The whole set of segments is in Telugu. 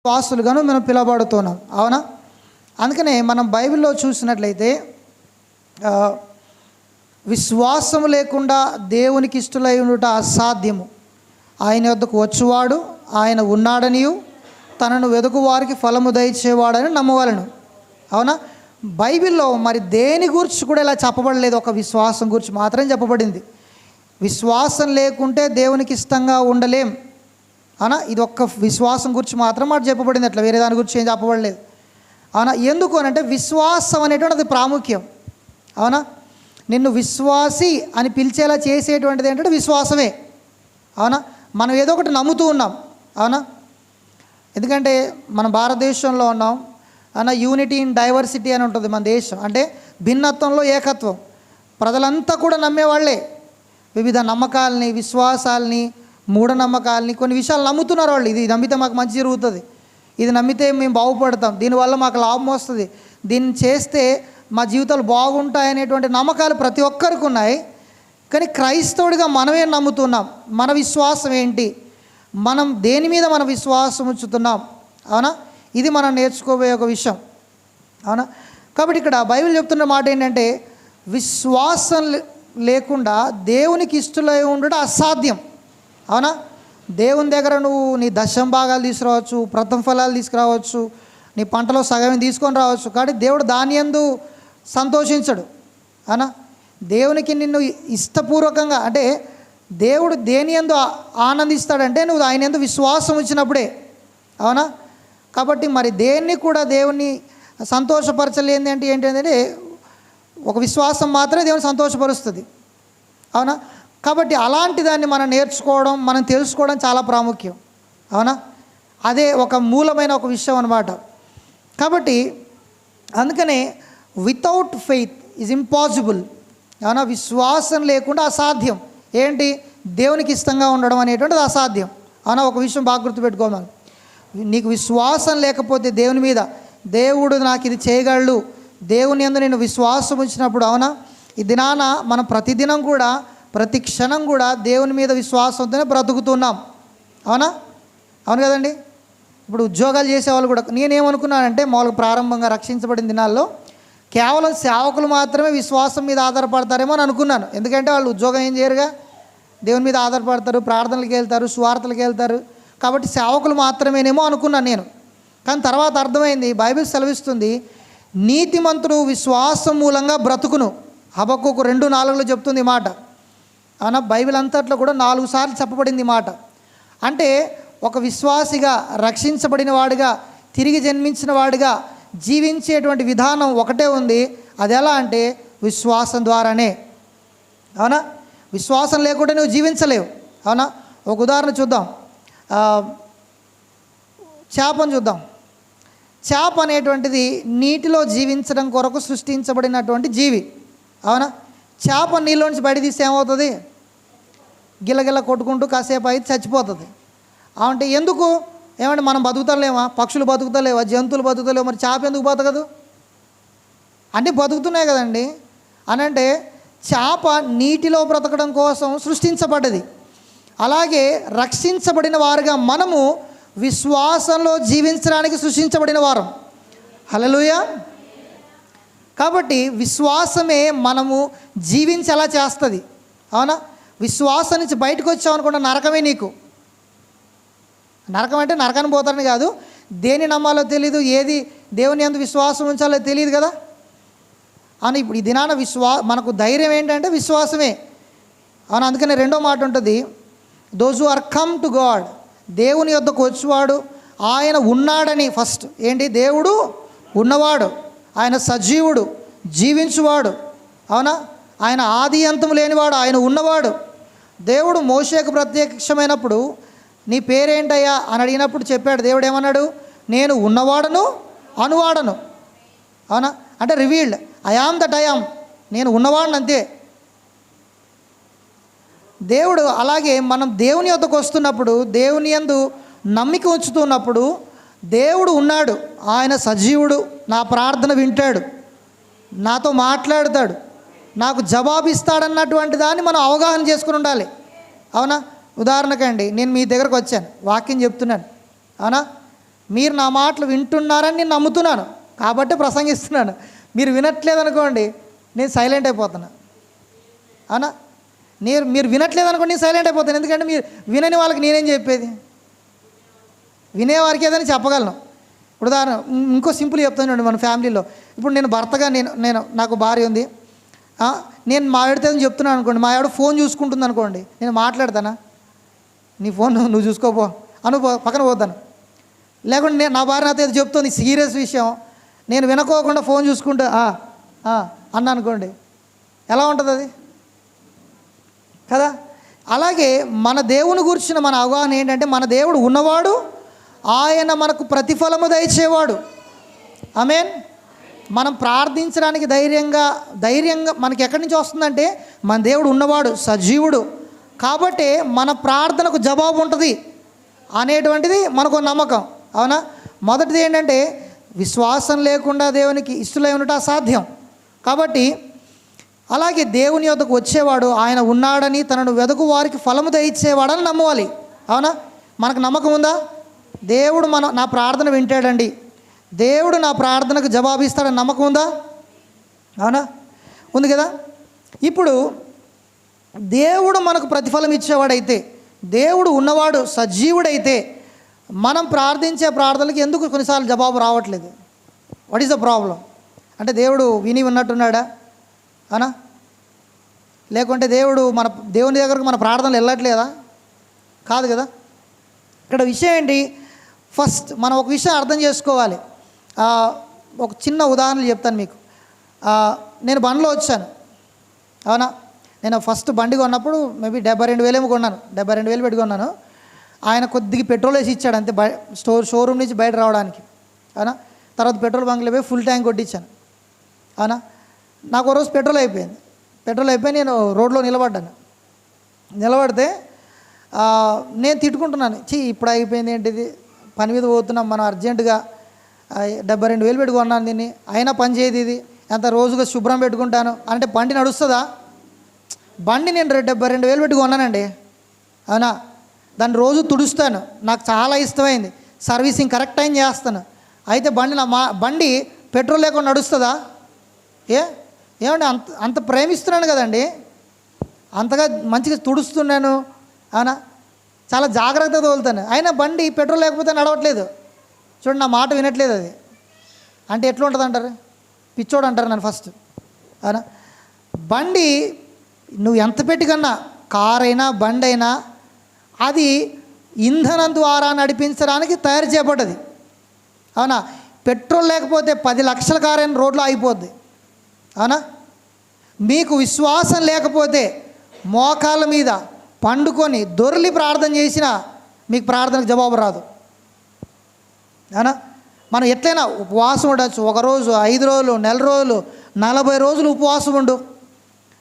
వాసులుగాను మనం పిలవబడుతున్నాం. అవునా? అందుకనే మనం బైబిల్లో చూసినట్లయితే విశ్వాసం లేకుండా దేవునికి ఇష్టలై ఉండుట అసాధ్యము. ఆయన వద్దకు వచ్చువాడు ఆయన ఉన్నాడనియు తనను వెదుకు వారికి ఫలము దయచేవాడని నమ్మవలను. అవునా? బైబిల్లో మరి దేని గురించి కూడా ఇలా చెప్పబడలేదు, ఒక విశ్వాసం గురించి మాత్రం చెప్పబడింది. విశ్వాసం లేకుంటే దేవునికి ఇష్టంగా ఉండలేం. అవునా? ఇది ఒక్క విశ్వాసం గురించి మాత్రం మాట చెప్పబడింది, అట్లా వేరే దాని గురించి ఏం చెప్పబడలేదు. అవునా? ఎందుకు అని అంటే విశ్వాసం అనేటువంటిది ప్రాముఖ్యం. అవునా? నిన్ను విశ్వాసి అని పిలిచేలా చేసేటువంటిది ఏంటంటే విశ్వాసమే. అవునా? మనం ఏదో ఒకటి నమ్ముతూ ఉన్నాం. అవునా? ఎందుకంటే మన భారతదేశంలో ఉన్నాం. అవునా? యూనిటీ ఇన్ డైవర్సిటీ అని ఉంటుంది మన దేశం. అంటే భిన్నత్వంలో ఏకత్వం. ప్రజలంతా కూడా నమ్మేవాళ్లే. వివిధ నమ్మకాలని, విశ్వాసాలని, మూఢనమ్మకాలని, కొన్ని విషయాలు నమ్ముతున్నారు వాళ్ళు. ఇది నమ్మితే మాకు మంచి జరుగుతుంది, ఇది నమ్మితే మేము బాగుపడతాం, దీనివల్ల మాకు లాభం వస్తుంది, దీన్ని చేస్తే మా జీవితాలు బాగుంటాయనేటువంటి నమ్మకాలు ప్రతి ఒక్కరికి ఉన్నాయి. కానీ క్రైస్తవుడిగా మనమే నమ్ముతున్నాం. మన విశ్వాసం ఏంటి, మనం దేని మీద మన విశ్వాసం ఉంచుతున్నాం? అవునా? ఇది మనం నేర్చుకోబోయే ఒక విషయం. అవునా? కాబట్టి ఇక్కడ బైబిల్ చెప్తున్న మాట ఏంటంటే విశ్వాసం లేకుండా దేవునికి ఇష్టలై ఉండడం అసాధ్యం. అవునా? దేవుని దగ్గర నువ్వు నీ దశం భాగాలు తీసుకురావచ్చు, ప్రథమ ఫలాలు తీసుకురావచ్చు, నీ పంటలో సగం తీసుకొని రావచ్చు, కానీ దేవుడు దాని యందు సంతోషించడు. అవునా? దేవునికి నిన్ను ఇష్టపూర్వకంగా, అంటే దేవుడు దేని యందు ఆనందిస్తాడంటే నువ్వు ఆయన యందు విశ్వాసం ఉంచినప్పుడే. అవునా? కాబట్టి మరి దేన్ని కూడా దేవుణ్ణి సంతోషపరచలేంది అంటే ఏంటంటే ఒక విశ్వాసం మాత్రమే దేవుని సంతోషపరుస్తుంది. అవునా? కాబట్టి అలాంటి దాన్ని మనం నేర్చుకోవడం, మనం తెలుసుకోవడం చాలా ప్రాముఖ్యం. అవునా? అదే ఒక మూలమైన ఒక విషయం అన్నమాట. కాబట్టి అందుకనే వితౌట్ ఫెయిత్ ఈజ్ ఇంపాసిబుల్. అవునా? విశ్వాసం లేకుండా అసాధ్యం. ఏంటి? దేవునికి ఇష్టంగా ఉండడం అనేటువంటిది అసాధ్యం. అవునా? ఒక విషయం బాగా గుర్తుపెట్టుకోవాలి. నీకు విశ్వాసం లేకపోతే దేవుని మీద, దేవుడు నాకు ఇది చేయగలడు, దేవుని యందు నేను విశ్వాసం ఉంచినప్పుడు, అవునా, ఈ దినాన మనం ప్రతిదినం కూడా, ప్రతి క్షణం కూడా దేవుని మీద విశ్వాసంతోనే బ్రతుకుతున్నాం. అవునా? అవును కదండి. ఇప్పుడు ఉద్యోగాలు చేసేవాళ్ళు కూడా, నేనేమనుకున్నానంటే మామూలుగా ప్రారంభంగా రక్షించబడిన దినాల్లో కేవలం సేవకులు మాత్రమే విశ్వాసం మీద ఆధారపడతారేమో అని అనుకున్నాను. ఎందుకంటే వాళ్ళు ఉద్యోగం ఏం చేయరుగా, దేవుని మీద ఆధారపడతారు, ప్రార్థనలకు వెళ్తారు, సువార్తలకు వెళ్తారు, కాబట్టి సేవకులు మాత్రమేనేమో అనుకున్నాను నేను. కానీ తర్వాత అర్థమైంది, బైబిల్ సెలవిస్తుంది నీతిమంతుడు విశ్వాసం మూలంగా బ్రతుకును. హబక్కూకు 2:4 చెప్తుంది మాట. అవునా? బైబిల్ అంతట్లో కూడా 4 సార్లు చెప్పబడింది మాట. అంటే ఒక విశ్వాసిగా, రక్షించబడిన వాడిగా, తిరిగి జన్మించిన వాడిగా జీవించేటువంటి విధానం ఒకటే ఉంది. అది ఎలా అంటే విశ్వాసం ద్వారానే. అవునా? విశ్వాసం లేకుండా నువ్వు జీవించలేవు. అవునా? ఒక ఉదాహరణ చూద్దాం. చేపను చూద్దాం. చేప అనేటువంటిది నీటిలో జీవించడం కొరకు సృష్టించబడినటువంటి జీవి. అవునా? చేప నీళ్ళలోంచి బయట తీస్తే ఏమవుతుంది? గిలగిల కొట్టుకుంటూ కాసేపు అయితే చచ్చిపోతుంది. అంటే ఎందుకు? ఏమంటే మనం బతుకుతలేమా? పక్షులు బతుకుతలేవా? జంతువులు బతుకుతలేవా? మరి చేప ఎందుకు బతకదు? అన్నీ బతుకుతున్నాయి కదండి. అని అంటే చేప నీటిలో బ్రతకడం కోసం సృష్టించబడ్డది. అలాగే రక్షించబడిన వారుగా మనము విశ్వాసంలో జీవించడానికి సృష్టించబడిన వారం. హల్లెలూయా. కాబట్టి విశ్వాసమే మనము జీవించేలా చేస్తుంది. అవునా? విశ్వాసం నుంచి బయటకు వచ్చామనుకున్న నరకమే నీకు. నరకం అంటే నరకాన్ని పోతారని కాదు, దేని నమ్మాలో తెలియదు, ఏది దేవుని యందు విశ్వాసం ఉంచాలో తెలియదు కదా అని. ఇప్పుడు ఈ దినాన మనకు ధైర్యం ఏంటంటే విశ్వాసమే. అవును? అందుకనే రెండో మాట ఉంటుంది, those who are come to God, దేవుని యొద్దకు వచ్చేవాడు ఆయన ఉన్నాడని. ఫస్ట్ ఏంటి? దేవుడు ఉన్నవాడు, ఆయన సజీవుడు, జీవించువాడు. అవునా? ఆయన ఆది అంతం లేనివాడు, ఆయన ఉన్నవాడు. దేవుడు మోషేకు ప్రత్యక్షమైనప్పుడు నీ పేరేంటయ్యా అని అడిగినప్పుడు చెప్పాడు. దేవుడు ఏమన్నాడు? నేను ఉన్నవాడను అనువాడను. అవునా? అంటే revealed, I am that I am, నేను ఉన్నవాడిని అంతే. దేవుడు అలాగే మనం దేవుని యొద్దకు వస్తున్నప్పుడు, దేవుని యందు నమ్మిక ఉంచుతున్నప్పుడు దేవుడు ఉన్నాడు, ఆయన సజీవుడు, నా ప్రార్థన వింటాడు, నాతో మాట్లాడతాడు, నాకు జవాబిస్తాడన్నటువంటి దాన్ని మనం అవగాహన చేసుకుని ఉండాలి. అవునా? ఉదాహరణకండి, నేను మీ దగ్గరకు వచ్చాను, వాక్యం చెప్తున్నాను. అవునా? మీరు నా మాటలు వింటున్నారని నేను నమ్ముతున్నాను కాబట్టి ప్రసంగిస్తున్నాను. మీరు వినట్లేదనుకోండి, నేను సైలెంట్ అయిపోతాను. అవునా? మీరు వినట్లేదనుకోండి, నేను సైలెంట్ అయిపోతాను. ఎందుకంటే మీరు వినని వాళ్ళకి నేనేం చెప్పేది? వినేవారికి ఏదని చెప్పగలను. ఇప్పుడు ఉదాహరణ ఇంకో సింపుల్ చెప్తాను చూడండి. మన ఫ్యామిలీలో ఇప్పుడు నేను భర్తగా నేను నాకు భార్య ఉంది. నేను మా ఆవిడతో చెప్తున్నాను అనుకోండి, మా ఆవిడ ఫోన్ చూసుకుంటుంది అనుకోండి, నేను మాట్లాడతానా? నీ ఫోన్ నువ్వు చూసుకోపో పక్కన పోతాను. లేకుంటే నేను నా భార్య నాతో ఏదో చెప్తుంది సీరియస్ విషయం, నేను వినకోకుండా ఫోన్ చూసుకుంటూ అన్నా అనుకోండి, ఎలా ఉంటుంది అది కదా? అలాగే మన దేవుని గురించిన మన అవగాహన ఏంటంటే, మన దేవుడు ఉన్నవాడు, ఆయన మనకు ప్రతిఫలము దయచేవాడు. ఆమేన్. మనం ప్రార్థించడానికి ధైర్యంగా మనకి ఎక్కడి నుంచి వస్తుందంటే, మన దేవుడు ఉన్నవాడు, సజీవుడు కాబట్టి మన ప్రార్థనకు జవాబు ఉంటుంది అనేటువంటిది మనకు నమ్మకం. అవునా? మొదటిది ఏంటంటే, విశ్వాసం లేకుండా దేవునికి ఇష్టలై ఉండటం అసాధ్యం. కాబట్టి అలాగే దేవుని యొద్దకు వచ్చేవాడు, ఆయన ఉన్నాడని, తనను వెదకు వారికి ఫలము దయచేవాడని నమ్మాలి. అవునా? మనకు నమ్మకం ఉందా? దేవుడు నా ప్రార్థన వింటాడండి, దేవుడు నా ప్రార్థనకు జవాబిస్తాడని నమ్మకం ఉందా? అవునా? ఉంది కదా. ఇప్పుడు దేవుడు మనకు ప్రతిఫలం ఇచ్చేవాడైతే, దేవుడు ఉన్నవాడు, సజీవుడైతే, మనం ప్రార్థించే ప్రార్థనలకు ఎందుకు కొన్నిసార్లు జవాబు రావట్లేదు? What is the problem? అంటే దేవుడు విని ఉన్నట్టున్నాడా? అవునా? లేకుంటే దేవుని దగ్గరకు మన ప్రార్థనలు వెళ్ళట్లేదా? కాదు కదా. ఇక్కడ విషయం ఏంటి? ఫస్ట్ మనం ఒక విషయం అర్థం చేసుకోవాలి. ఒక చిన్న ఉదాహరణ చెప్తాను మీకు. నేను బండిలో వచ్చాను. అవునా? నేను ఫస్ట్ బండి కొన్నప్పుడు మేబీ 72,000 ఏమో కొన్నాను. 72,000 పెట్టి కొన్నాను. ఆయన కొద్దిగా పెట్రోల్ వేసి ఇచ్చాడు అంతే, షోరూమ్ నుంచి బయట రావడానికి. అవునా? తర్వాత పెట్రోల్ బంక్లో పోయి ఫుల్ ట్యాంక్ కొట్టించాను. అవునా? నాకు ఒక రోజు పెట్రోల్ అయిపోయి నేను రోడ్లో నిలబడితే నేను తిట్టుకుంటున్నాను, ఇప్పుడు అయిపోయింది ఏంటిది, పని మీద పోతున్నాం మనం అర్జెంటుగా, 72,000 పెట్టి కొన్నాను దీన్ని, అయినా పని చేయదు ఇది, ఎంత రోజుగా శుభ్రం పెట్టుకుంటాను అంటే బండి నడుస్తుందా? బండి నేను 72,000 పెట్టి కొన్నానండి. అవునా? దాన్ని రోజు తుడుస్తాను, నాకు చాలా ఇష్టమైంది, సర్వీసింగ్ కరెక్ట్ టైం చేస్తాను. అయితే బండి పెట్రోల్ లేకుండా నడుస్తుందా? ఏమండి, అంత ప్రేమిస్తున్నాను కదండి, అంతగా మంచిగా తుడుస్తున్నాను. అవునా? చాలా జాగ్రత్తగా తోలుతాను, అయినా బండి పెట్రోల్ లేకపోతే నడవట్లేదు. చూడండి, నా మాట వినట్లేదు. అది అంటే ఎట్లా ఉంటుంది అంటారు? పిచ్చోడు అంటారు నన్ను ఫస్ట్. అవునా? బండి నువ్వు ఎంత పెట్టి కన్నా, కార్ అయినా బండి అయినా, అది ఇంధనం ద్వారా నడిపించడానికి తయారు చేయబడ్డది. అవునా? పెట్రోల్ లేకపోతే 10 లక్షల కారు అయిన రోడ్లో ఆగిపోద్ది. అవునా? మీకు విశ్వాసం లేకపోతే మోకాళ్ళ మీద పండుకొని దొర్లి ప్రార్థన చేసినా మీకు ప్రార్థనకు జవాబు రాదు. అవునా? మనం ఎట్లయినా ఉపవాసం ఉండొచ్చు, 1 రోజు, 5 రోజులు, నెల రోజులు, 40 రోజులు ఉపవాసం ఉండు,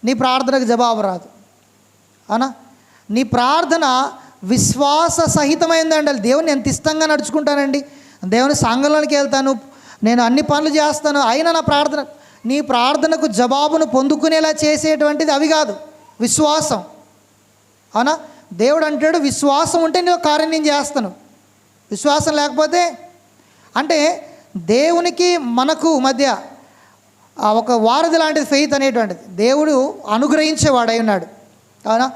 నీ ప్రార్థనకు జవాబు రాదు. అవునా? నీ ప్రార్థన విశ్వాస సహితమైందండి. దేవుని ఎంత ఇష్టంగా నడుచుకుంటానండి, దేవుని సంఘంలోనికి వెళ్తాను, నేను అన్ని పనులు చేస్తాను, అయినా నీ ప్రార్థనకు జవాబును పొందుకునేలా చేసేటువంటిది అవి కాదు, విశ్వాసం. అవునా? దేవుడు అంటాడు, విశ్వాసం ఉంటే నేను కార్యం నేను చేస్తాను. విశ్వాసం లేకపోతే, అంటే దేవునికి మనకు మధ్య ఒక వారధి లాంటిది ఫెయిత్ అనేటువంటిది దేవుడు అనుగ్రహించేవాడై ఉన్నాడు. అవునా?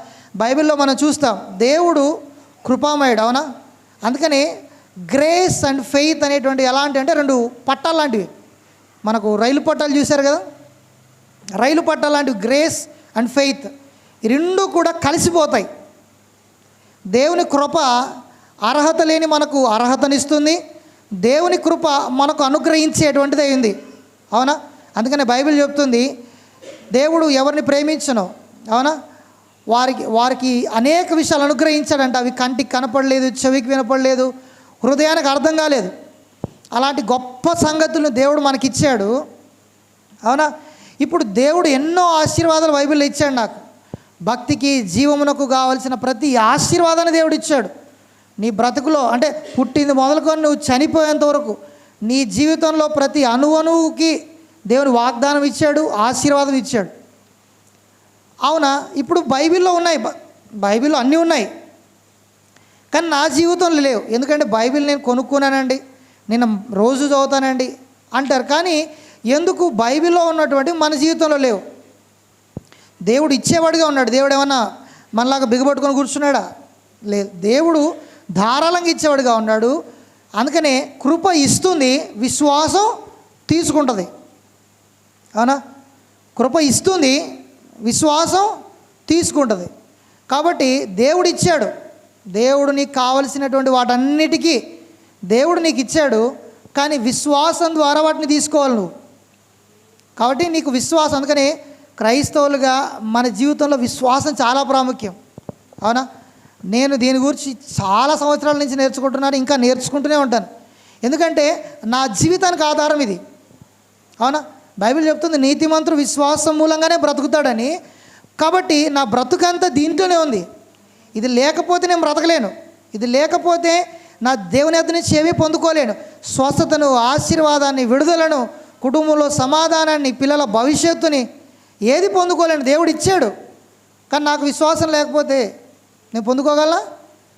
బైబిల్లో మనం చూస్తాం, దేవుడు కృపామయుడు. అవునా? అందుకని గ్రేస్ అండ్ ఫెయిత్ అనేటువంటి ఎలాంటి అంటే 2 పట్టాలు లాంటివి. మనకు రైలు పట్టాలు చూశారు కదా, రైలు పట్టాలు లాంటివి గ్రేస్ అండ్ ఫెయిత్, ఈ 2 కూడా కలిసిపోతాయి. దేవుని కృప అర్హత లేని మనకు అర్హతనిస్తుంది, దేవుని కృప మనకు అనుగ్రహించేటువంటిది అయింది. అవునా? అందుకనే బైబిల్ చెప్తుంది, దేవుడు ఎవరిని ప్రేమించనో, అవునా, వారికి అనేక విషయాలు అనుగ్రహించాడంట. అవి కంటికి కనపడలేదు, చెవికి వినపడలేదు, హృదయానికి అర్థం కాలేదు. అలాంటి గొప్ప సంగతులను దేవుడు మనకిచ్చాడు. అవునా? ఇప్పుడు దేవుడు ఎన్నో ఆశీర్వాదాలు బైబిల్లో ఇచ్చాడు నాకు. భక్తికి, జీవమునకు కావలసిన ప్రతి ఆశీర్వాదాన్ని దేవుడు ఇచ్చాడు. నీ బ్రతుకులో అంటే పుట్టింది మొదలుకొని నువ్వు చనిపోయేంత వరకు నీ జీవితంలో ప్రతి అణువుకి దేవుడు వాగ్దానం ఇచ్చాడు, ఆశీర్వాదం ఇచ్చాడు. అవునా? ఇప్పుడు బైబిల్లో ఉన్నాయి, బైబిల్లో అన్నీ ఉన్నాయి, కానీ నా జీవితంలో లేవు. ఎందుకంటే బైబిల్ నేను కొనుక్కున్నానండి, నేను రోజు చదువుతానండి అంటారు, కానీ ఎందుకు బైబిల్లో ఉన్నటువంటి మన జీవితంలో లేవు? దేవుడు ఇచ్చేవాడిగా ఉన్నాడు. దేవుడు ఏమన్నా మనలాగా బిగబట్టుకొని కూర్చున్నాడా? లేదు. దేవుడు ధారాళంగా ఇచ్చేవాడిగా ఉన్నాడు. అందుకనే కృప ఇస్తుంది, విశ్వాసం తీసుకుంటుంది. అవునా? కృప ఇస్తుంది, విశ్వాసం తీసుకుంటుంది. కాబట్టి దేవుడు ఇచ్చాడు. దేవుడు నీకు కావలసినటువంటి వాటన్నిటికీ దేవుడు నీకు ఇచ్చాడు, కానీ విశ్వాసం ద్వారా వాటిని తీసుకోవాలి నువ్వు. కాబట్టి నీకు విశ్వాసం, అందుకని క్రైస్తవులుగా మన జీవితంలో విశ్వాసం చాలా ప్రాముఖ్యం. అవునా? నేను దీని గురించి చాలా సంవత్సరాల నుంచి నేర్చుకుంటున్నాను, ఇంకా నేర్చుకుంటూనే ఉంటాను. ఎందుకంటే నా జీవితానికి ఆధారం ఇది. అవునా? బైబిల్ చెప్తుంది నీతిమంతుడు విశ్వాసం మూలంగానే బ్రతుకుతాడని. కాబట్టి నా బ్రతుకంతా దీంట్లోనే ఉంది. ఇది లేకపోతే నేను బ్రతకలేను. ఇది లేకపోతే నా దేవుని యొద్ద నుంచి ఏమీ పొందుకోలేను. స్వస్థతను, ఆశీర్వాదాన్ని, విడుదలను, కుటుంబంలో సమాధానాన్ని, పిల్లల భవిష్యత్తుని ఏది పొందుకోలేను. దేవుడు ఇచ్చాడు, కానీ నాకు విశ్వాసం లేకపోతే నేను పొందుకోగలనా?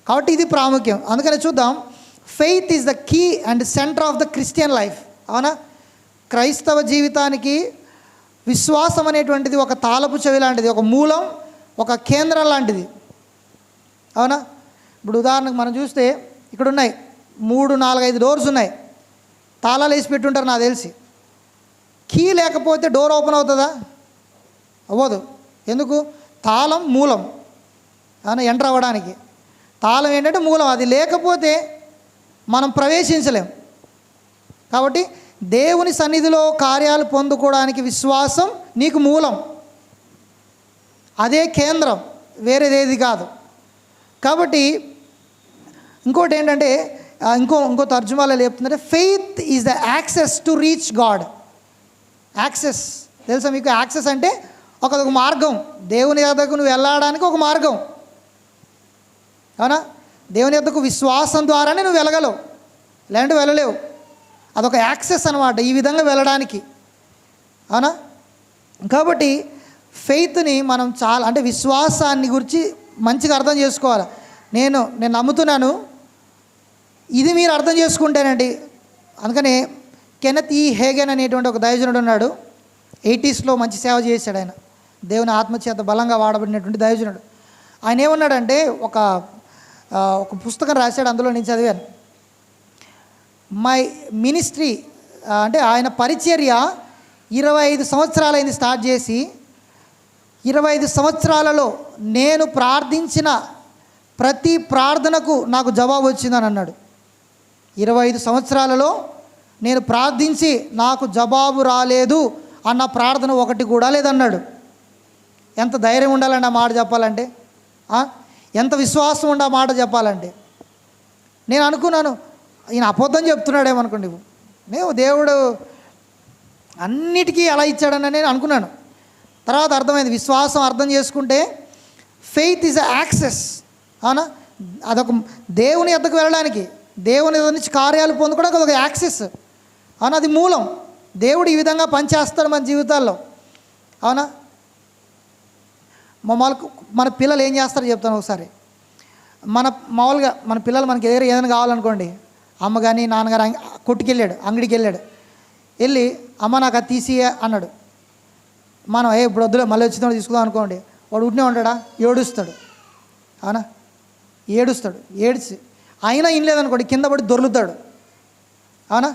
కాబట్టి ఇది ప్రాముఖ్యం. అందుకని చూద్దాం, faith is the key and centre of the Christian life. అవునా? క్రైస్తవ జీవితానికి విశ్వాసం అనేటువంటిది ఒక తాళపు చెవి లాంటిది, ఒక మూలం, ఒక కేంద్రం లాంటిది. అవునా? ఇప్పుడు ఉదాహరణకు మనం చూస్తే ఇక్కడ ఉన్నాయి 3, 4, 5 డోర్స్ ఉన్నాయి. తాళాలు వేసి పెట్టుంటారు నాకు తెలిసి. కీ లేకపోతే డోర్ ఓపెన్ అవుతుందా? అవ్వదు. ఎందుకు? తాళం మూలం. అవునా? ఎంటర్ అవ్వడానికి తాళం ఏంటంటే మూలం. అది లేకపోతే మనం ప్రవేశించలేం. కాబట్టి దేవుని సన్నిధిలో కార్యాలు పొందుకోవడానికి విశ్వాసం నీకు మూలం, అదే కేంద్రం, వేరేదేది కాదు. కాబట్టి ఇంకోటి ఏంటంటే ఇంకో తర్జుమాలో చెప్తుందంటే faith is the access to reach God. Access తెలుసా మీకు? యాక్సెస్ అంటే ఒక మార్గం, దేవుని యొద్దకు నువ్వు వెళ్ళడానికి ఒక మార్గం. అవునా? దేవుని యొద్దకు విశ్వాసం ద్వారానే నువ్వు వెళ్ళగలవు, లేదంటే వెళ్ళలేవు. అదొక యాక్సెస్ అనమాట, ఈ విధంగా వెళ్ళడానికి. అవునా? కాబట్టి ఫెయిత్ని మనం చాలా, అంటే విశ్వాసాన్ని గురించి మంచిగా అర్థం చేసుకోవాలి. నేను నమ్ముతున్నాను, ఇది మీరు అర్థం చేసుకుంటేనండి. అందుకని కెనెత్ ఈ హేగెన్ అనేటువంటి ఒక దైవజనుడు ఉన్నాడు. 80s మంచి సేవ చేశాడు ఆయన. దేవుని ఆత్మచేత బలంగా వాడబడినటువంటి దైవజనుడు. ఆయన ఏమన్నాడంటే ఒక పుస్తకం రాశాడు, అందులో నేను చదివాను. మై మినిస్ట్రీ అంటే ఆయన పరిచర్య 25 సంవత్సరాలైంది స్టార్ట్ చేసి, 25 సంవత్సరాలలో నేను ప్రార్థించిన ప్రతి ప్రార్థనకు నాకు జవాబు వచ్చిందని అన్నాడు. 25 సంవత్సరాలలో నేను ప్రార్థించి నాకు జవాబు రాలేదు అన్న ప్రార్థన ఒకటి కూడా లేదన్నాడు. ఎంత ధైర్యం ఉండాలండి ఆ మాట చెప్పాలంటే, ఎంత విశ్వాసం ఉండి ఆ మాట చెప్పాలంటే. నేను అనుకున్నాను, ఈయన అబద్ధం చెప్తున్నాడేమనుకోండి. నేను దేవుడు అన్నిటికీ అలా ఇచ్చాడని నేను అనుకున్నాను. తర్వాత అర్థమైంది, విశ్వాసం అర్థం చేసుకుంటే ఫెయిత్ ఈజ్ అ యాక్సెస్. అవునా? అదొక దేవుని యొద్దకు వెళ్ళడానికి, దేవుని యొద్ద నుంచి కార్యాలు పొందుకోవడానికి అదొక యాక్సెస్. అవునా? అది మూలం. దేవుడు ఈ విధంగా పనిచేస్తాడు మన జీవితాల్లో. అవునా? మన పిల్లలు ఏం చేస్తారో చెప్తాను ఒకసారి. మామూలుగా మన పిల్లలు మనకి ఏదైనా కావాలనుకోండి, అమ్మ కానీ నాన్నగారు కొట్టుకెళ్ళాడు, అంగడికి వెళ్ళాడు, వెళ్ళి అమ్మ నాకు అది తీసి అన్నాడు. మనం ఇప్పుడు వద్దులే మళ్ళీ వచ్చిన తీసుకుందాం అనుకోండి, వాడు ఉట్నే ఉంటాడా? ఏడుస్తాడు. అవునా? ఏడుస్తాడు. ఏడ్చి అయినా ఇనలేదనుకోండి, కింద పడి దొర్లుతాడు. అవునా?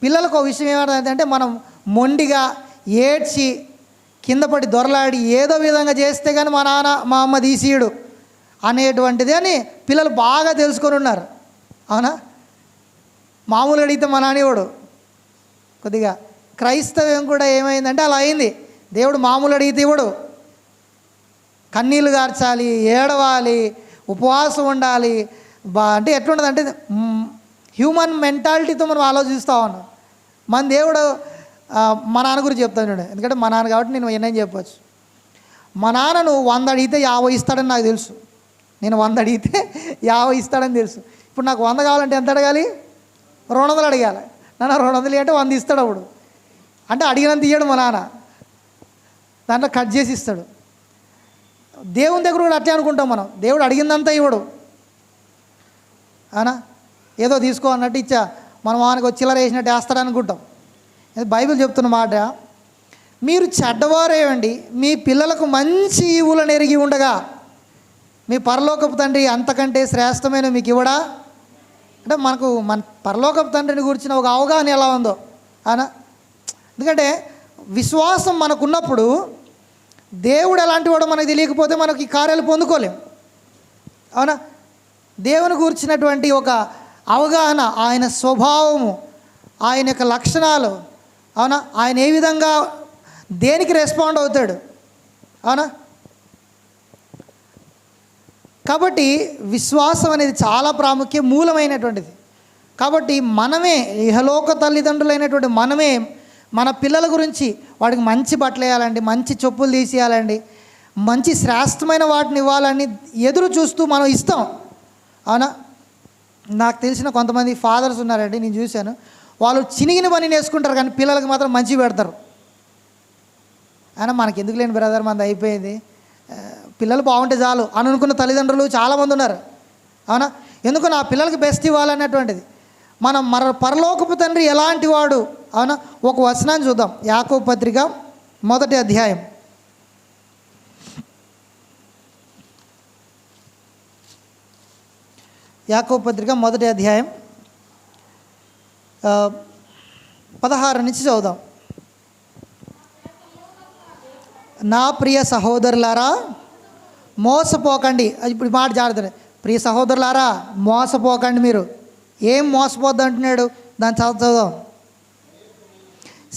పిల్లలకు ఒక విషయం ఏమంటే, మనం మొండిగా ఏడ్చి కింద పడి దొరలాడి ఏదో విధంగా చేస్తే కానీ మా నాన్న మా అమ్మ తీసియడు అనేటువంటిది అని పిల్లలు బాగా తెలుసుకొని ఉన్నారు. అవునా? మామూలుగా అడిగితే మా నానివాడు కొద్దిగా. క్రైస్తవ్యం కూడా ఏమైందంటే అలా అయింది. దేవుడు మామూలు అడిగితే ఇవ్వడు, కన్నీళ్ళు గార్చాలి, ఏడవాలి, ఉపవాసం ఉండాలి. అంటే ఎట్లుంటుంది అంటే హ్యూమన్ మెంటాలిటీతో మనం ఆలోచిస్తూ ఉన్నాం. మన దేవుడు మా నాన్న గురించి చెప్తాను చూడండి, ఎందుకంటే మా నాన్న కాబట్టి నేను ఎన్నైనా చెప్పచ్చు. మా నాన్న నువ్వు 100 అడిగితే 50 ఇస్తాడని నాకు తెలుసు. నేను 100 అడిగితే 50 ఇస్తాడని తెలుసు. ఇప్పుడు నాకు 100 కావాలంటే ఎంత అడగాలి? 200 అడగాలి. నాన్న 200 అంటే 100 ఇస్తాడు. అప్పుడు అంటే అడిగినంత ఇయ్యడు మా నాన్న, దాంట్లో కట్ చేసి ఇస్తాడు. దేవుని దగ్గర కూడా అట్లే అనుకుంటాం మనం, దేవుడు అడిగిందంతా ఇవ్వడు. అవునా? ఏదో తీసుకో అన్నట్టు ఇచ్చా మనం ఆయనకు వచ్చి చిల్లర వేసినట్టు వేస్తాడు అనుకుంటాం. బైబిల్ చెప్తున్న మాట, మీరు చెడ్డవారేవండి మీ పిల్లలకు మంచి ఈవులను ఎరిగి ఉండగా మీ పరలోకపు తండ్రి అంతకంటే శ్రేష్టమైన మీకు ఇవ్వడా. అంటే మన పరలోకపు తండ్రిని గురించిన ఒక అవగాహన ఎలా ఉందో అవునా. ఎందుకంటే విశ్వాసం మనకున్నప్పుడు దేవుడు ఎలాంటి వాడో మనకు తెలియకపోతే మనకి ఈ కార్యాలు పొందుకోలేం అవునా. దేవుని గురించినటువంటి ఒక అవగాహన, ఆయన స్వభావము, ఆయన యొక్క లక్షణాలు అవునా, ఆయన ఏ విధంగా దేనికి రెస్పాండ్ అవుతాడు అవునా. కాబట్టి విశ్వాసం అనేది చాలా ప్రాముఖ్యం, మూలమైనటువంటిది. కాబట్టి మనమే ఇహలోక తల్లిదండ్రులైనటువంటి మనమే మన పిల్లల గురించి వాడికి మంచి బట్టలు వేయాలండి, మంచి చెప్పులు తీసేయాలండి, మంచి శ్రేష్టమైన వాటిని ఇవ్వాలని ఎదురు చూస్తూ మనం ఇస్తాం అవునా. నాకు తెలిసిన కొంతమంది ఫాదర్స్ ఉన్నారండి, నేను చూశాను. వాళ్ళు చినిగిన పని నేర్చుకుంటారు కానీ పిల్లలకి మాత్రం మంచి పెడతారు. అయినా మనకి ఎందుకు లేని బ్రదర్, మనది అయిపోయింది, పిల్లలు బాగుంటే చాలు అని అనుకున్న తల్లిదండ్రులు చాలామంది ఉన్నారు అవునా. ఎందుకు నా పిల్లలకి బెస్ట్ ఇవ్వాలనేటువంటిది. మన పరలోకపు తండ్రి ఎలాంటి వాడు అవునా. ఒక వచనాన్ని చూద్దాం, యాకోబు పత్రిక 1వ అధ్యాయం. యాకోబు పత్రిక 1వ అధ్యాయం 16 నుంచి చదువుదాం. నా ప్రియ సహోదరులారా మోసపోకండి. ఇప్పుడు మాట జాగ్రత్త, ప్రియ సహోదరులారా మోసపోకండి. మీరు ఏం మోసపోద్దు అంటున్నాడు, దాన్ని చదువుదాం.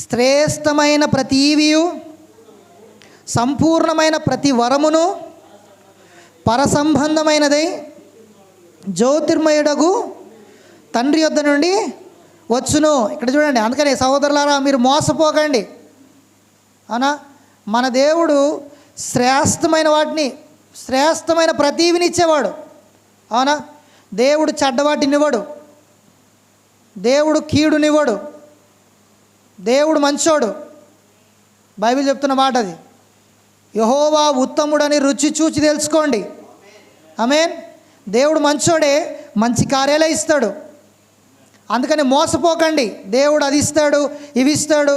శ్రేష్టమైన ప్రతి ఈవియు సంపూర్ణమైన ప్రతి వరమును పరసంబంధమైనదై జ్యోతిర్మయుడగు తండ్రి యొద్ద నుండి వచ్చును. ఇక్కడ చూడండి, అందుకనే సహోదరులారా మీరు మోసపోకండి అవునా. మన దేవుడు శ్రేష్టమైన వాటిని, శ్రేష్టమైన ప్రతీవిని ఇచ్చేవాడు అవునా. దేవుడు చెడ్డవాటినివ్వడు, దేవుడు కీడునివ్వడు, దేవుడు మంచోడు. బైబిల్ చెప్తున్న మాట అది. యెహోవా ఉత్తముడని రుచి చూచి తెలుసుకోండి. ఆమేన్. దేవుడు మంచోడే, మంచి కార్యాలే ఇస్తాడు. అందుకని మోసపోకండి, దేవుడు అది ఇస్తాడు ఇవి ఇస్తాడు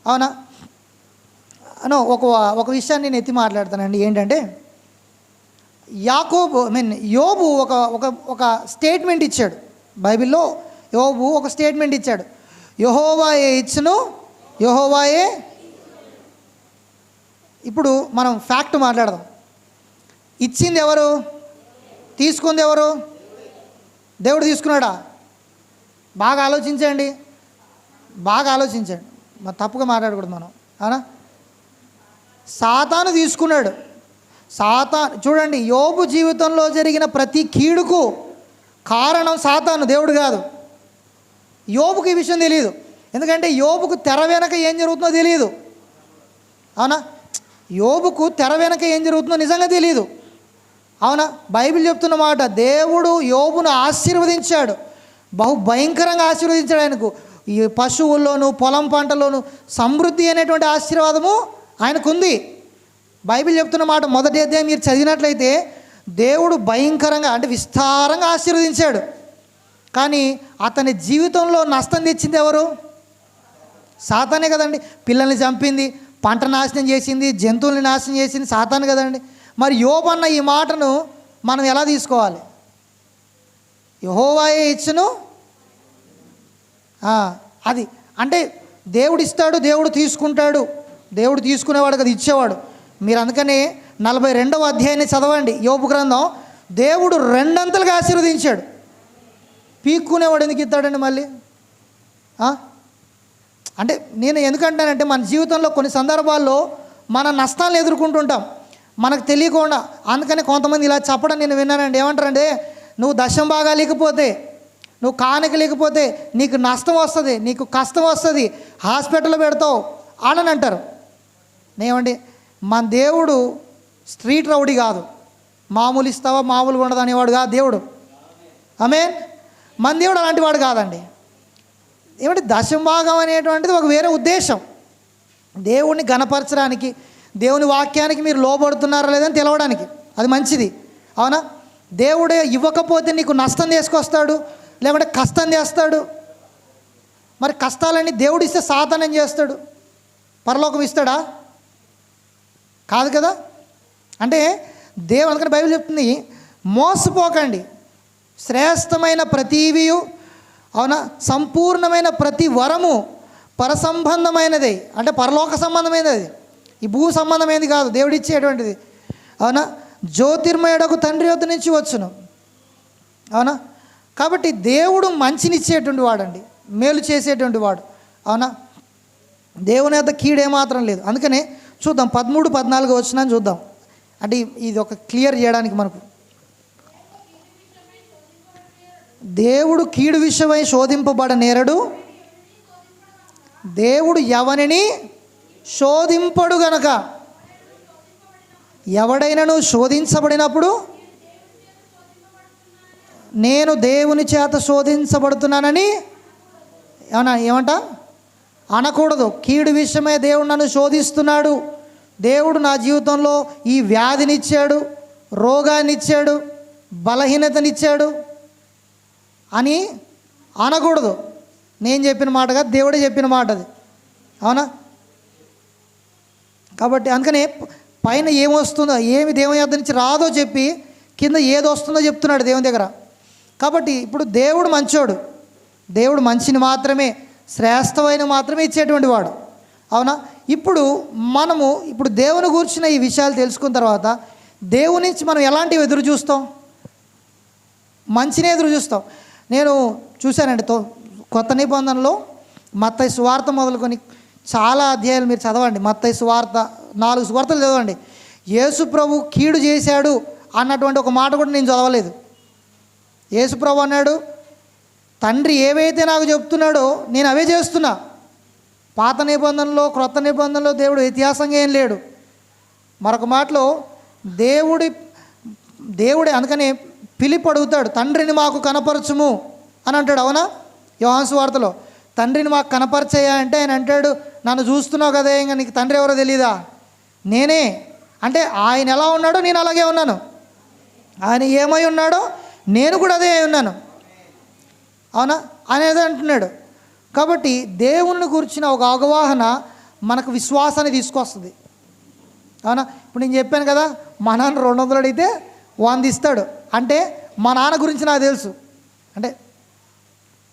అవునా. అనో ఒక విషయాన్ని నేను ఎత్తి మాట్లాడతానండి. ఏంటంటే యోబు ఒక స్టేట్మెంట్ ఇచ్చాడు బైబిల్లో. యోబు ఒక స్టేట్మెంట్ ఇచ్చాడు, యెహోవాయే ఇచ్చును యెహోవాయే. ఇప్పుడు మనం ఫ్యాక్ట్ మాట్లాడదాం. ఇచ్చింది ఎవరు, తీసుకుంది ఎవరు? దేవుడు తీసుకున్నాడా? బాగా ఆలోచించండి, బాగా ఆలోచించండి. మరి తప్పుగా మాట్లాడకూడదు మనం అవునా. సాతాను తీసుకున్నాడు. చూడండి, యోబు జీవితంలో జరిగిన ప్రతి కీడుకు కారణం సాతాను, దేవుడు కాదు. యోబుకు ఈ విషయం తెలియదు, ఎందుకంటే యోబుకు తెర వెనక ఏం జరుగుతుందో తెలియదు అవునా. యోబుకు తెర వెనక ఏం జరుగుతుందో నిజంగా తెలియదు అవునా. బైబిల్ చెప్తున్న మాట, దేవుడు యోబును ఆశీర్వదించాడు, బహు భయంకరంగా ఆశీర్వదించాడు. ఆయనకు ఈ పశువుల్లోనూ పొలం పంటలోను సమృద్ధి అనేటువంటి ఆశీర్వాదము ఆయనకుంది. బైబిల్ చెప్తున్న మాట 1వ అధ్యాయం మీరు చదివినట్లయితే దేవుడు భయంకరంగా అంటే విస్తారంగా ఆశీర్వదించాడు. కానీ అతని జీవితంలో నష్టం తెచ్చింది ఎవరు? సాతానే కదండి. పిల్లల్ని చంపింది, పంట నాశనం చేసింది, జంతువుల్ని నాశనం చేసింది సాతాను కదండి. మరి యోబు అన్న ఈ మాటను మనం ఎలా తీసుకోవాలి? యెహోవాయే ఇచ్చును, అది అంటే దేవుడు ఇస్తాడు, దేవుడు తీసుకుంటాడు. దేవుడు తీసుకునేవాడు కదా, ఇచ్చేవాడు. మీరు అందుకనే 42వ అధ్యాయాన్ని చదవండి యోబు గ్రంథం. దేవుడు 2 ఆశీర్వదించాడు. పీక్కునేవాడు ఎందుకు ఇస్తాడండి మళ్ళీ? అంటే నేను ఎందుకంటానంటే మన జీవితంలో కొన్ని సందర్భాల్లో మన నష్టాలను ఎదుర్కొంటుంటాం మనకు తెలియకుండా. అందుకని కొంతమంది ఇలా చెప్పడం నేను విన్నానండి. ఏమంటారంటే, నువ్వు దశం బాగా లేకపోతే, నువ్వు కానుక లేకపోతే నీకు నష్టం వస్తుంది, నీకు కష్టం వస్తుంది, హాస్పిటల్లో పెడతావు అని అంటారు. నేమండి, మన దేవుడు స్ట్రీట్ రౌడీ కాదు, మామూలు ఇస్తావా మామూలుగా ఉండదు అనేవాడు కాదు దేవుడు. ఆమేన్. మన దేవుడు అలాంటి వాడు కాదండి. ఏమంటే దశంభాగం అనేటువంటిది ఒక వేరే ఉద్దేశం, దేవుణ్ణి గణపరచడానికి, దేవుని వాక్యానికి మీరు లోబడుతున్నారా లేదని తెలవడానికి. అది మంచిది అవునా. దేవుడే ఇవ్వకపోతే నీకు నష్టం తీసుకొస్తాడు, లేకుంటే కష్టం చేస్తాడు. మరి కష్టాలన్నీ దేవుడు ఇస్తే సాతాను ఏం చేస్తాడు? పరలోకం ఇస్తాడా? కాదు కదా. అంటే దేవుడు, అందుకని బైబిల్ చెప్తుంది, మోసపోకండి. శ్రేష్టమైన ప్రతివియు, అవునా, సంపూర్ణమైన ప్రతి వరము పరసంబంధమైనది, అంటే పరలోక సంబంధమైనది, ఈ భూ సంబంధమైనది కాదు, దేవుడు ఇచ్చేటువంటిది. అవునా, జ్యోతిర్మయుడకు తండ్రి వద్ద నుంచి వచ్చును. అవునా, కాబట్టి దేవుడు మంచినిచ్చేటువంటి వాడండి, మేలు చేసేటువంటి వాడు. అవునా, దేవుని యొక్క కీడేమాత్రం లేదు. అందుకనే చూద్దాం 13-14 వచనం చూద్దాం. అంటే ఇది ఒక క్లియర్ చేయడానికి మనకు, దేవుడు కీడు విషయమై శోధింపబడనేరడు, దేవుడు ఎవనిని శోధింపడు గనక, ఎవడైనను శోధించబడినప్పుడు నేను దేవుని చేత శోధించబడుతున్నానని ఏమంట అనకూడదు. కీడు విషయమే దేవుడు నన్ను శోధిస్తున్నాడు, దేవుడు నా జీవితంలో ఈ వ్యాధినిచ్చాడు, రోగాన్నిచ్చాడు, బలహీనతనిచ్చాడు అని అనకూడదు. నేను చెప్పిన మాట కాదు, దేవుడే చెప్పిన మాట అది. అవునా, కాబట్టి అందుకనే పైన ఏమొస్తుందో, ఏమి దేవుని యొద్ద నుంచి రాదో చెప్పి కింద ఏది వస్తుందో చెప్తున్నాడు దేవుని దగ్గర. కాబట్టి ఇప్పుడు దేవుడు మంచోడు, దేవుడు మంచిని మాత్రమే, శ్రేష్టమైన మాత్రమే ఇచ్చేటువంటి వాడు. అవునా, ఇప్పుడు దేవుని గురించిన ఈ విషయాలు తెలుసుకున్న తర్వాత దేవుని నుంచి మనం ఎలాంటివి ఎదురు చూస్తాం? మంచిని ఎదురు చూస్తాం. నేను చూశానండి, కొత్త నిబంధనలో మత్తయి సువార్త మొదలుకొని చాలా అధ్యాయాలు మీరు చదవండి. మత్తయి సువార్త 4 సువార్తలు చదవండి. యేసు ప్రభు కీడు చేశాడు అన్నటువంటి ఒక మాట కూడా నేను చదవలేదు. యేసు ప్రభు అన్నాడు, తండ్రి ఏవైతే నాకు చెప్తున్నాడో నేను అవే చేస్తున్నా. పాత నిబంధనలో క్రొత్త నిబంధనలో దేవుడు వ్యత్యాసంగా ఏం లేడు. మరొక మాటలో దేవుడే అందుకనే పిలిపి అడుగుతాడు, తండ్రిని మాకు కనపరచుము అని అంటాడు. అవునా, యోహాను సువార్తలో తండ్రిని మాకు కనపరచయ్యా అంటే ఆయన అంటాడు, నన్ను చూస్తున్నావు కదా, ఇంకా నీకు తండ్రి ఎవరో తెలీదా? నేనే. అంటే ఆయన ఎలా ఉన్నాడో నేను అలాగే ఉన్నాను, ఆయన ఏమై ఉన్నాడో నేను కూడా అదే ఉన్నాను. అవునా, అనేది అంటున్నాడు. కాబట్టి దేవుని గురించిన ఒక అవగాహన మనకు విశ్వాసాన్ని తీసుకొస్తుంది. అవునా, ఇప్పుడు నేను చెప్పాను కదా, మా నాన్న 200 అడిగితే 100 ఇస్తాడు. అంటే మా నాన్న గురించి నాకు తెలుసు. అంటే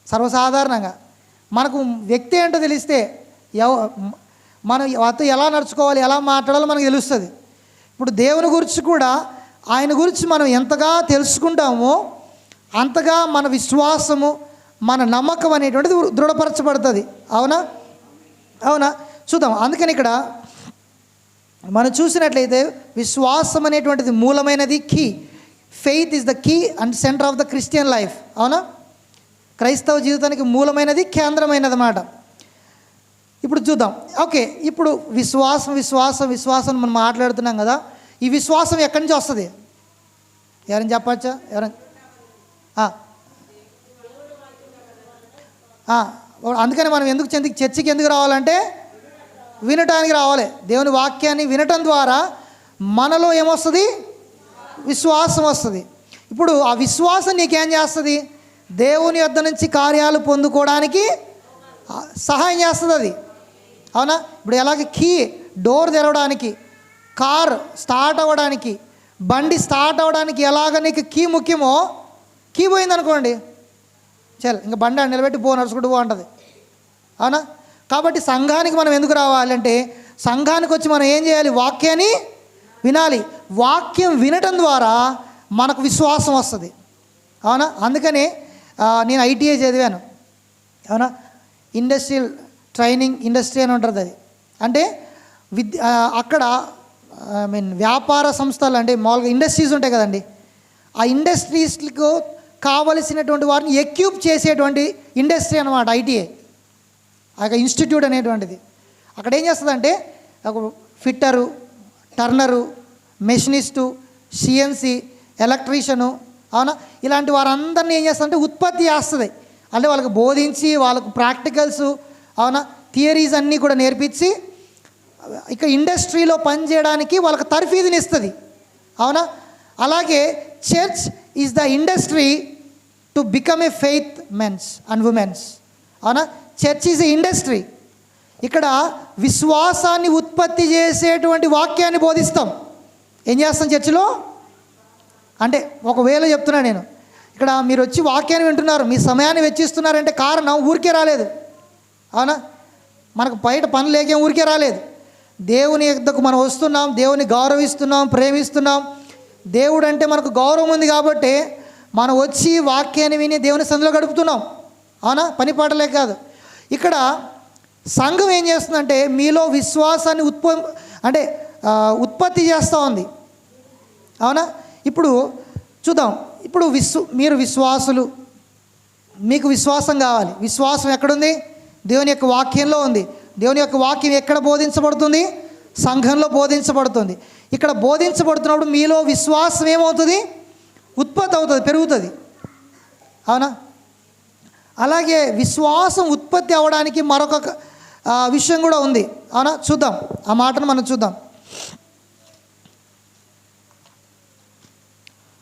సర్వసాధారణంగా మనకు వ్యక్తి ఏంటో తెలిస్తే మనం అతను ఎలా నడుచుకోవాలి, ఎలా మాట్లాడాలో మనకు తెలుస్తుంది. ఇప్పుడు దేవుని గురించి కూడా, ఆయన గురించి మనం ఎంతగా తెలుసుకుంటామో అంతగా మన విశ్వాసము, మన నమ్మకం అనేటువంటిది దృఢపరచబడుతుంది. అవునా, చూద్దాం. అందుకని ఇక్కడ మనం చూసినట్లయితే విశ్వాసం అనేటువంటిది మూలమైనది, key. Faith is the key and centre of the Christian life. అవునా, క్రైస్తవ జీవితానికి మూలమైనది, కేంద్రమైనది అన్నమాట. ఇప్పుడు చూద్దాం. ఓకే, ఇప్పుడు విశ్వాసం మనం మాట్లాడుతున్నాం కదా, ఈ విశ్వాసం ఎక్కడి నుంచి వస్తుంది? ఎవరైనా చెప్పచ్చా? అందుకని మనం చర్చికి ఎందుకు రావాలంటే వినటానికి రావాలి. దేవుని వాక్యాన్ని వినటం ద్వారా మనలో ఏమొస్తుంది? విశ్వాసం వస్తుంది. ఇప్పుడు ఆ విశ్వాసం నీకేం చేస్తుంది? దేవుని యొద్ద నుంచి కార్యాలు పొందుకోవడానికి సహాయం చేస్తుంది అది. అవునా, ఇప్పుడు ఎలాగ కీ డోర్ తెరవడానికి, కార్ స్టార్ట్ అవ్వడానికి, బండి స్టార్ట్ అవ్వడానికి ఎలాగ నీకు కీ ముఖ్యమో, కీ పోయిందనుకోండి ఇంకా బండి నిలబెట్టి నడుచుకుంటూ బాగుంటుంది. అవునా, కాబట్టి సంఘానికి మనం ఎందుకు రావాలంటే, సంఘానికి వచ్చి మనం ఏం చేయాలి? వాక్యాన్ని వినాలి. వాక్యం వినటం ద్వారా మనకు విశ్వాసం వస్తుంది. అవునా, అందుకని నేను ఐటీఐ చదివాను. అవునా, ఇండస్ట్రియల్ ట్రైనింగ్ ఇండస్ట్రీ అని ఉంటుంది అది. అంటే అక్కడ వ్యాపార సంస్థలు, అంటే మామూలుగా ఇండస్ట్రీస్ ఉంటాయి కదండి, ఆ ఇండస్ట్రీస్లకు కావలసినటువంటి వారిని ఎక్యూప్ చేసేటువంటి ఇండస్ట్రీ అన్నమాట ఐటీఐ, ఆ ఇన్స్టిట్యూట్ అనేటువంటిది. అక్కడ ఏం చేస్తుందంటే ఒక ఫిట్టరు, టర్నరు, మెషినిస్టు, సిఎన్సి, ఎలక్ట్రీషియను, అవునా, ఇలాంటి వారందరినీ ఏం చేస్తుందంటే ఉత్పత్తి చేస్తుంది. అంటే వాళ్ళకి బోధించి, వాళ్ళకు ప్రాక్టికల్స్, అవునా, థియరీస్ అన్నీ కూడా నేర్పించి ఇక ఇండస్ట్రీలో పనిచేయడానికి వాళ్ళకి తర్ఫీదుని ఇస్తుంది. అవునా, అలాగే church is the industry to become a faith mens and womens. అవునా? Church is a industry. ఇక్కడ విశ్వాసాన్ని ఉత్పత్తి చేసేటువంటి వాక్యాన్ని బోధిస్తాం. ఏం చేస్తాం చర్చిలో అంటే, ఒకవేళ చెప్తున్నా నేను, ఇక్కడ మీరు వచ్చి వాక్యాన్ని వింటున్నారు, మీ సమయాన్ని వెచ్చిస్తున్నారంటే కారణం ఊరికే రాలేదు. అవునా? మనకు బయట పని లేకేం ఊరికే రాలేదు. దేవుని యొద్దకు మనం వస్తున్నాం, దేవుని గౌరవిస్తున్నాం, ప్రేమిస్తున్నాం. దేవుడు అంటే మనకు గౌరవం ఉంది కాబట్టి మనం వచ్చి వాక్యాన్ని విని దేవుని సన్నిధిలో గడుపుతున్నాం. అవునా? పని పాటలే కాదు. ఇక్కడ సంఘం ఏం చేస్తుందంటే మీలో విశ్వాసాన్ని ఉత్పత్తి చేస్తూ ఉంది. అవునా? ఇప్పుడు చూద్దాం. ఇప్పుడు మీరు విశ్వాసులు, మీకు విశ్వాసం కావాలి. విశ్వాసం ఎక్కడుంది? దేవుని యొక్క వాక్యంలో ఉంది. దేవుని యొక్క వాక్యం ఎక్కడ బోధించబడుతుంది? సంఘంలో బోధించబడుతుంది. ఇక్కడ బోధించబడుతున్నప్పుడు మీలో విశ్వాసం ఏమవుతుంది? ఉత్పత్తి అవుతుంది, పెరుగుతుంది. అవునా? అలాగే విశ్వాసం ఉత్పత్తి అవ్వడానికి మరొక విషయం కూడా ఉంది. అవునా? చూద్దాం, ఆ మాటను మనం చూద్దాం.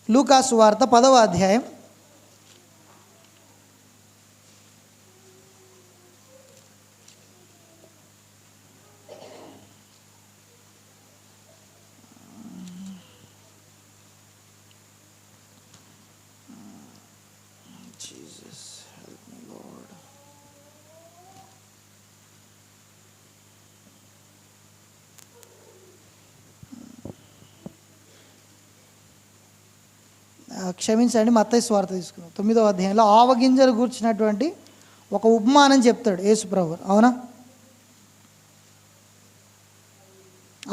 లూకాసు వార్త 10వ అధ్యాయం. క్షమించండి, మత్తయి సువార్త తీసుకున్నాం 9వ అధ్యాయంలో ఆవగింజలు గూర్చినటువంటి ఒక ఉపమానం చెప్తాడు యేసుప్రభు. అవునా?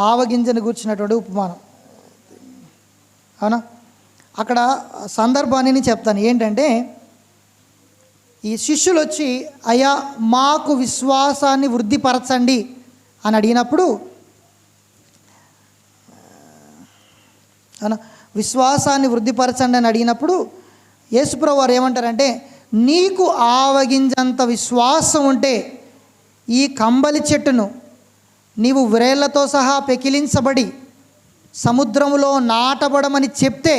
ఆవగింజను గూర్చినటువంటి ఉపమానం. అవునా? అక్కడ సందర్భాన్ని చెప్తాను. ఏంటంటే, ఈ శిష్యులు వచ్చి, అయ్యా మాకు విశ్వాసాన్ని వృద్ధిపరచండి అని అడిగినప్పుడు, అవునా, విశ్వాసాన్ని వృద్ధిపరచండి అని అడిగినప్పుడు యేసుప్రభు వారు ఏమంటారంటే, నీకు ఆవగింజంత విశ్వాసం ఉంటే ఈ కంబలి చెట్టును నీవు వ్రేళ్లతో సహా పెకిలించబడి సముద్రములో నాటబడమని చెప్తే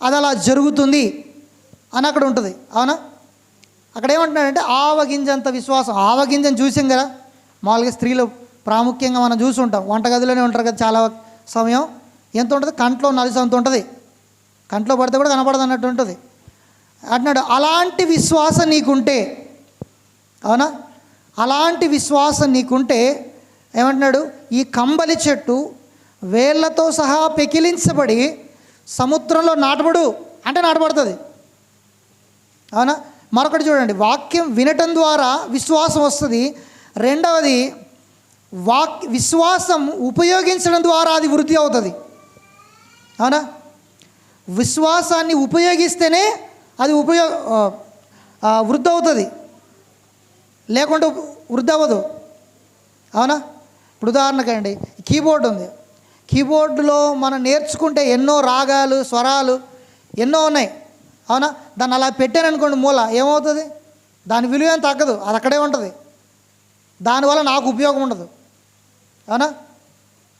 అది అలా జరుగుతుంది అని అక్కడ ఉంటుంది. అవునా? అక్కడ ఏమంటున్నాడంటే ఆవగింజంత విశ్వాసం. ఆవగింజను చూసాం కదా, మామూలుగా స్త్రీలు ప్రాముఖ్యంగా మనం చూసి ఉంటాం, వంటగదిలోనే ఉంటారు కదా చాలా సమయం. ఎంత ఉంటుంది? కంట్లో నలిసంత ఉంటుంది. కంట్లో పడితే కూడా కనపడదు అన్నట్టు ఉంటుంది అంటున్నాడు. అలాంటి విశ్వాసం నీకుంటే, అవునా, అలాంటి విశ్వాసం నీకుంటే ఏమంటున్నాడు, ఈ కంబలి చెట్టు వేళ్లతో సహా పెకిలించబడి సముద్రంలో నాటబడు అంటే నాటబడుతుంది. అవునా? మరొకటి చూడండి, వాక్యం వినటం ద్వారా విశ్వాసం వస్తుంది. రెండవది, విశ్వాసం ఉపయోగించడం ద్వారా అది వృద్ధి అవుతుంది. అవునా? విశ్వాసాన్ని ఉపయోగిస్తేనే అది వృద్ధి అవుతుంది, లేకుంటే వృద్ధి అవ్వదు. అవునా? ఇప్పుడు ఉదాహరణకండి, కీబోర్డ్ ఉంది. కీబోర్డులో మనం నేర్చుకుంటే ఎన్నో రాగాలు, స్వరాలు ఎన్నో ఉన్నాయి. అవునా? దాన్ని అలా పెట్టాననుకోండి మూల, ఏమవుతుంది? దాని విలువ ఏం తగ్గదు, అది అక్కడే ఉంటుంది. దానివల్ల నాకు ఉపయోగం ఉండదు. అవునా?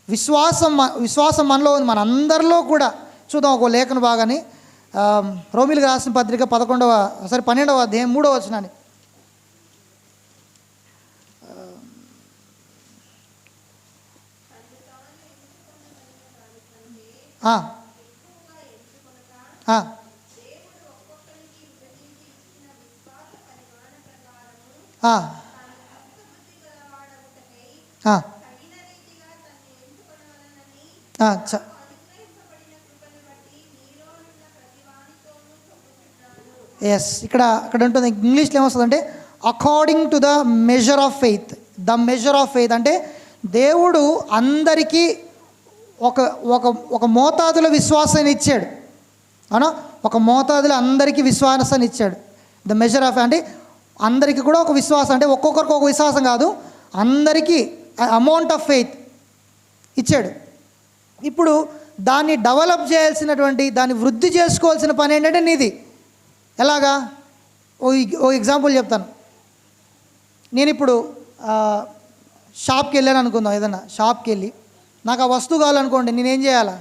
విశ్వాసం మనలో ఉంది, మన అందరిలో కూడా. చూద్దాం ఒక లేఖన భాగాన్ని, రోమిలికి రాసిన పత్రిక 12వ అధ్యాయం 3వ వచనాన్ని. ఇక్కడ ఉంటుంది, ఇంగ్లీష్లో ఏమొస్తుందంటే according to the measure of faith. The measure of faith అంటే దేవుడు అందరికీ ఒక మోతాదులో విశ్వాసాన్ని ఇచ్చాడు. అవునా? ఒక మోతాదులో అందరికీ విశ్వాసాన్ని ఇచ్చాడు. ద మెజర్ ఆఫ్ అంటే అందరికీ కూడా ఒక విశ్వాసం, అంటే ఒక్కొక్కరికి ఒక విశ్వాసం కాదు, అందరికీ అమౌంట్ ఆఫ్ ఫెయిత్ ఇచ్చాడు. ఇప్పుడు దాన్ని డెవలప్ చేయాల్సినటువంటి, దాన్ని వృద్ధి చేసుకోవాల్సిన పని ఏంటంటే నీది. ఎలాగా? ఓ ఎగ్జాంపుల్ చెప్తాను. నేను ఇప్పుడు షాప్కి వెళ్ళాను అనుకుందాం, ఏదన్నా షాప్కి వెళ్ళి నాకు ఆ వస్తువు కావాలనుకోండి, నేనేం చేయాలా?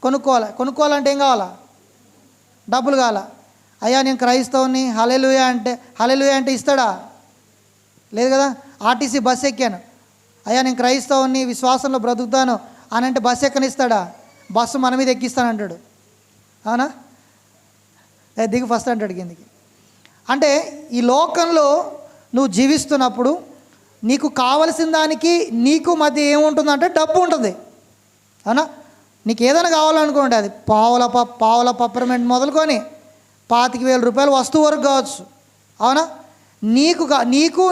కొనుక్కోవాలంటే ఏం కావాలా? డబ్బులు కావాలా? అయ్యా నేను క్రైస్తవుని హల్లెలూయా అంటే ఇస్తాడా? లేదు కదా. ఆర్టీసీ బస్సు ఎక్కాను, అయ్యా నేను క్రైస్తవుని విశ్వాసంలో బ్రతుకుతాను అని అంటే బస్సు ఎక్కనిస్తాడా? బస్సు మన మీద ఎక్కిస్తానంటాడు. అవునా? దిగు ఫస్ట్ అంటాడు కిందికి. అంటే ఈ లోకంలో నువ్వు జీవిస్తున్నప్పుడు నీకు కావలసిన దానికి నీకు మధ్య ఏముంటుందంటే డబ్బు ఉంటుంది. అవునా? నీకు ఏదైనా కావాలనుకోండి, అది పావుల పప్పర్మెంట్ మొదలుకొని 25,000 రూపాయల వస్తువు వరకు కావచ్చు. అవునా?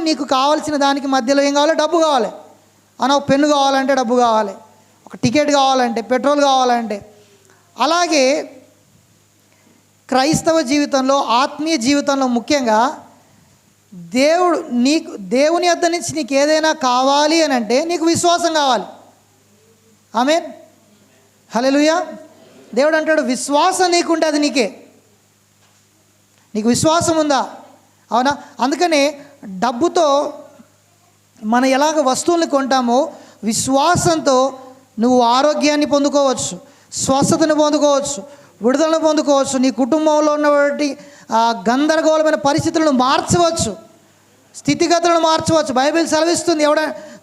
నీకు కావాల్సిన దానికి మధ్యలో ఏం కావాలి? డబ్బు కావాలి. అవునా? ఒక పెన్ను కావాలంటే డబ్బు కావాలి, ఒక టికెట్ కావాలంటే, పెట్రోల్ కావాలంటే. అలాగే క్రైస్తవ జీవితంలో, ఆత్మీయ జీవితంలో ముఖ్యంగా దేవుని వద్ద నుంచి నీకు ఏదైనా కావాలి అని అంటే నీకు విశ్వాసం కావాలి. ఆమేన్, హల్లెలూయా. దేవుడు అంటాడు విశ్వాసం నీకుంటే అది నీకు విశ్వాసం ఉందా? అవునా? అందుకనే డబ్బుతో మనం ఎలాగ వస్తువుల్ని కొంటామో విశ్వాసంతో నువ్వు ఆరోగ్యాన్ని పొందుకోవచ్చు, స్వస్థతను పొందుకోవచ్చు, విడుదలను పొందుకోవచ్చు. నీ కుటుంబంలో ఉన్నటువంటి గందరగోళమైన పరిస్థితులను మార్చవచ్చు, స్థితిగతులను మార్చవచ్చు. బైబిల్ సెలవిస్తుంది.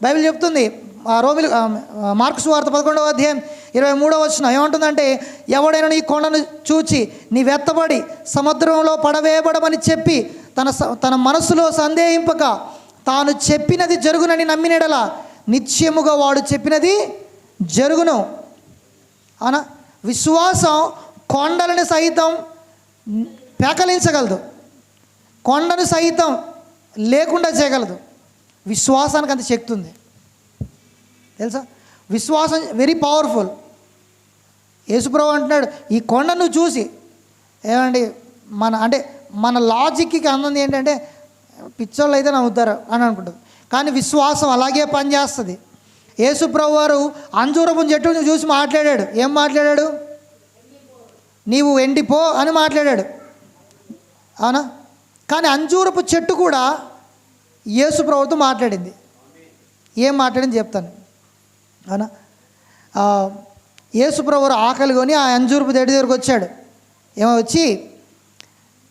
బైబిల్ చెప్తుంది, మార్కు సువార్త 11వ అధ్యాయం 23వ వచనం ఏమంటుందంటే, ఎవడైనా నీ కొండను చూచి నీ వెత్తబడి సముద్రంలో పడవేయబడమని చెప్పి తన మనసులో సందేహింపక తాను చెప్పినది జరుగునని నమ్మినడల నిత్యముగా వాడు చెప్పినది జరుగును. అవునా? విశ్వాసం కొండలను సైతం పెకలించగలదు, కొండను సైతం లేకుండా చేయగలదు. విశ్వాసానికి అంత శక్తి ఉంది తెలుసా? విశ్వాసం వెరీ పవర్ఫుల్. యేసుప్రభు అంటున్నాడు, ఈ కొండను చూసి ఏమండి మన లాజిక్కి అన్నది ఏంటంటే పిచ్చోళ్ళు అయితే నమ్ముతారు అని అనుకుంటుంది, కానీ విశ్వాసం అలాగే పనిచేస్తుంది. యేసుప్రభు వారు అంజూరపు చెట్టును చూసి మాట్లాడాడు. ఏం మాట్లాడాడు? నీవు ఎండిపో అని మాట్లాడాడు. అవునా? కానీ అంజూరపు చెట్టు కూడా యేసుప్రభుతో మాట్లాడింది. ఏం మాట్లాడింది చెప్తాను. అవునా? యేసుప్రభు వారు ఆకలి కొని ఆ అంజూరపు చెట్టు దగ్గరకు వచ్చాడు. వచ్చి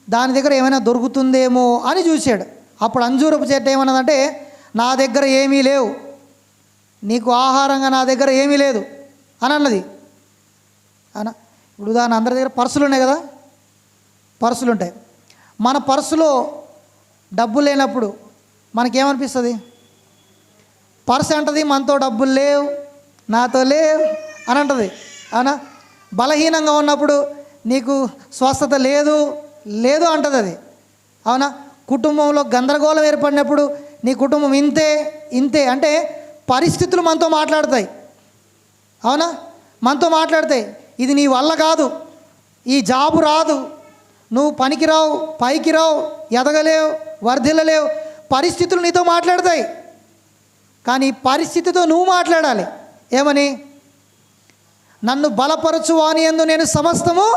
దాని దగ్గర ఏమైనా దొరుకుతుందేమో అని చూశాడు. అప్పుడు అంజూరపు చెట్టు ఏమన్నదంటే, నా దగ్గర ఏమీ లేవు, నీకు ఆహారంగా నా దగ్గర ఏమీ లేదు అని అన్నది. అవునా? ఇప్పుడు దాని అందరి దగ్గర పర్సులు ఉన్నాయి కదా, పర్సులు ఉంటాయి. మన పర్సులో డబ్బు లేనప్పుడు మనకేమనిపిస్తుంది? పర్సు అంటది మనతో డబ్బులు లేవు, నాతో లేవు అని అంటది. అవునా? బలహీనంగా ఉన్నప్పుడు నీకు స్వస్థత లేదు అంటది అది. అవునా? కుటుంబంలో గందరగోళం ఏర్పడినప్పుడు నీ కుటుంబం ఇంతే అంటే పరిస్థితులు మనతో మాట్లాడతాయి. అవునా? మనతో మాట్లాడతాయి, ఇది నీ వల్ల కాదు, ఈ జాబు రాదు, నువ్వు పనికిరావు, పైకి రావు, ఎదగలేవు, వర్ధిల్లలేవు. పరిస్థితులు నీతో మాట్లాడతాయి. కానీ పరిస్థితితో నువ్వు మాట్లాడాలి. ఏమని? నన్ను బలపరచు వాని యందు నేను సమస్తము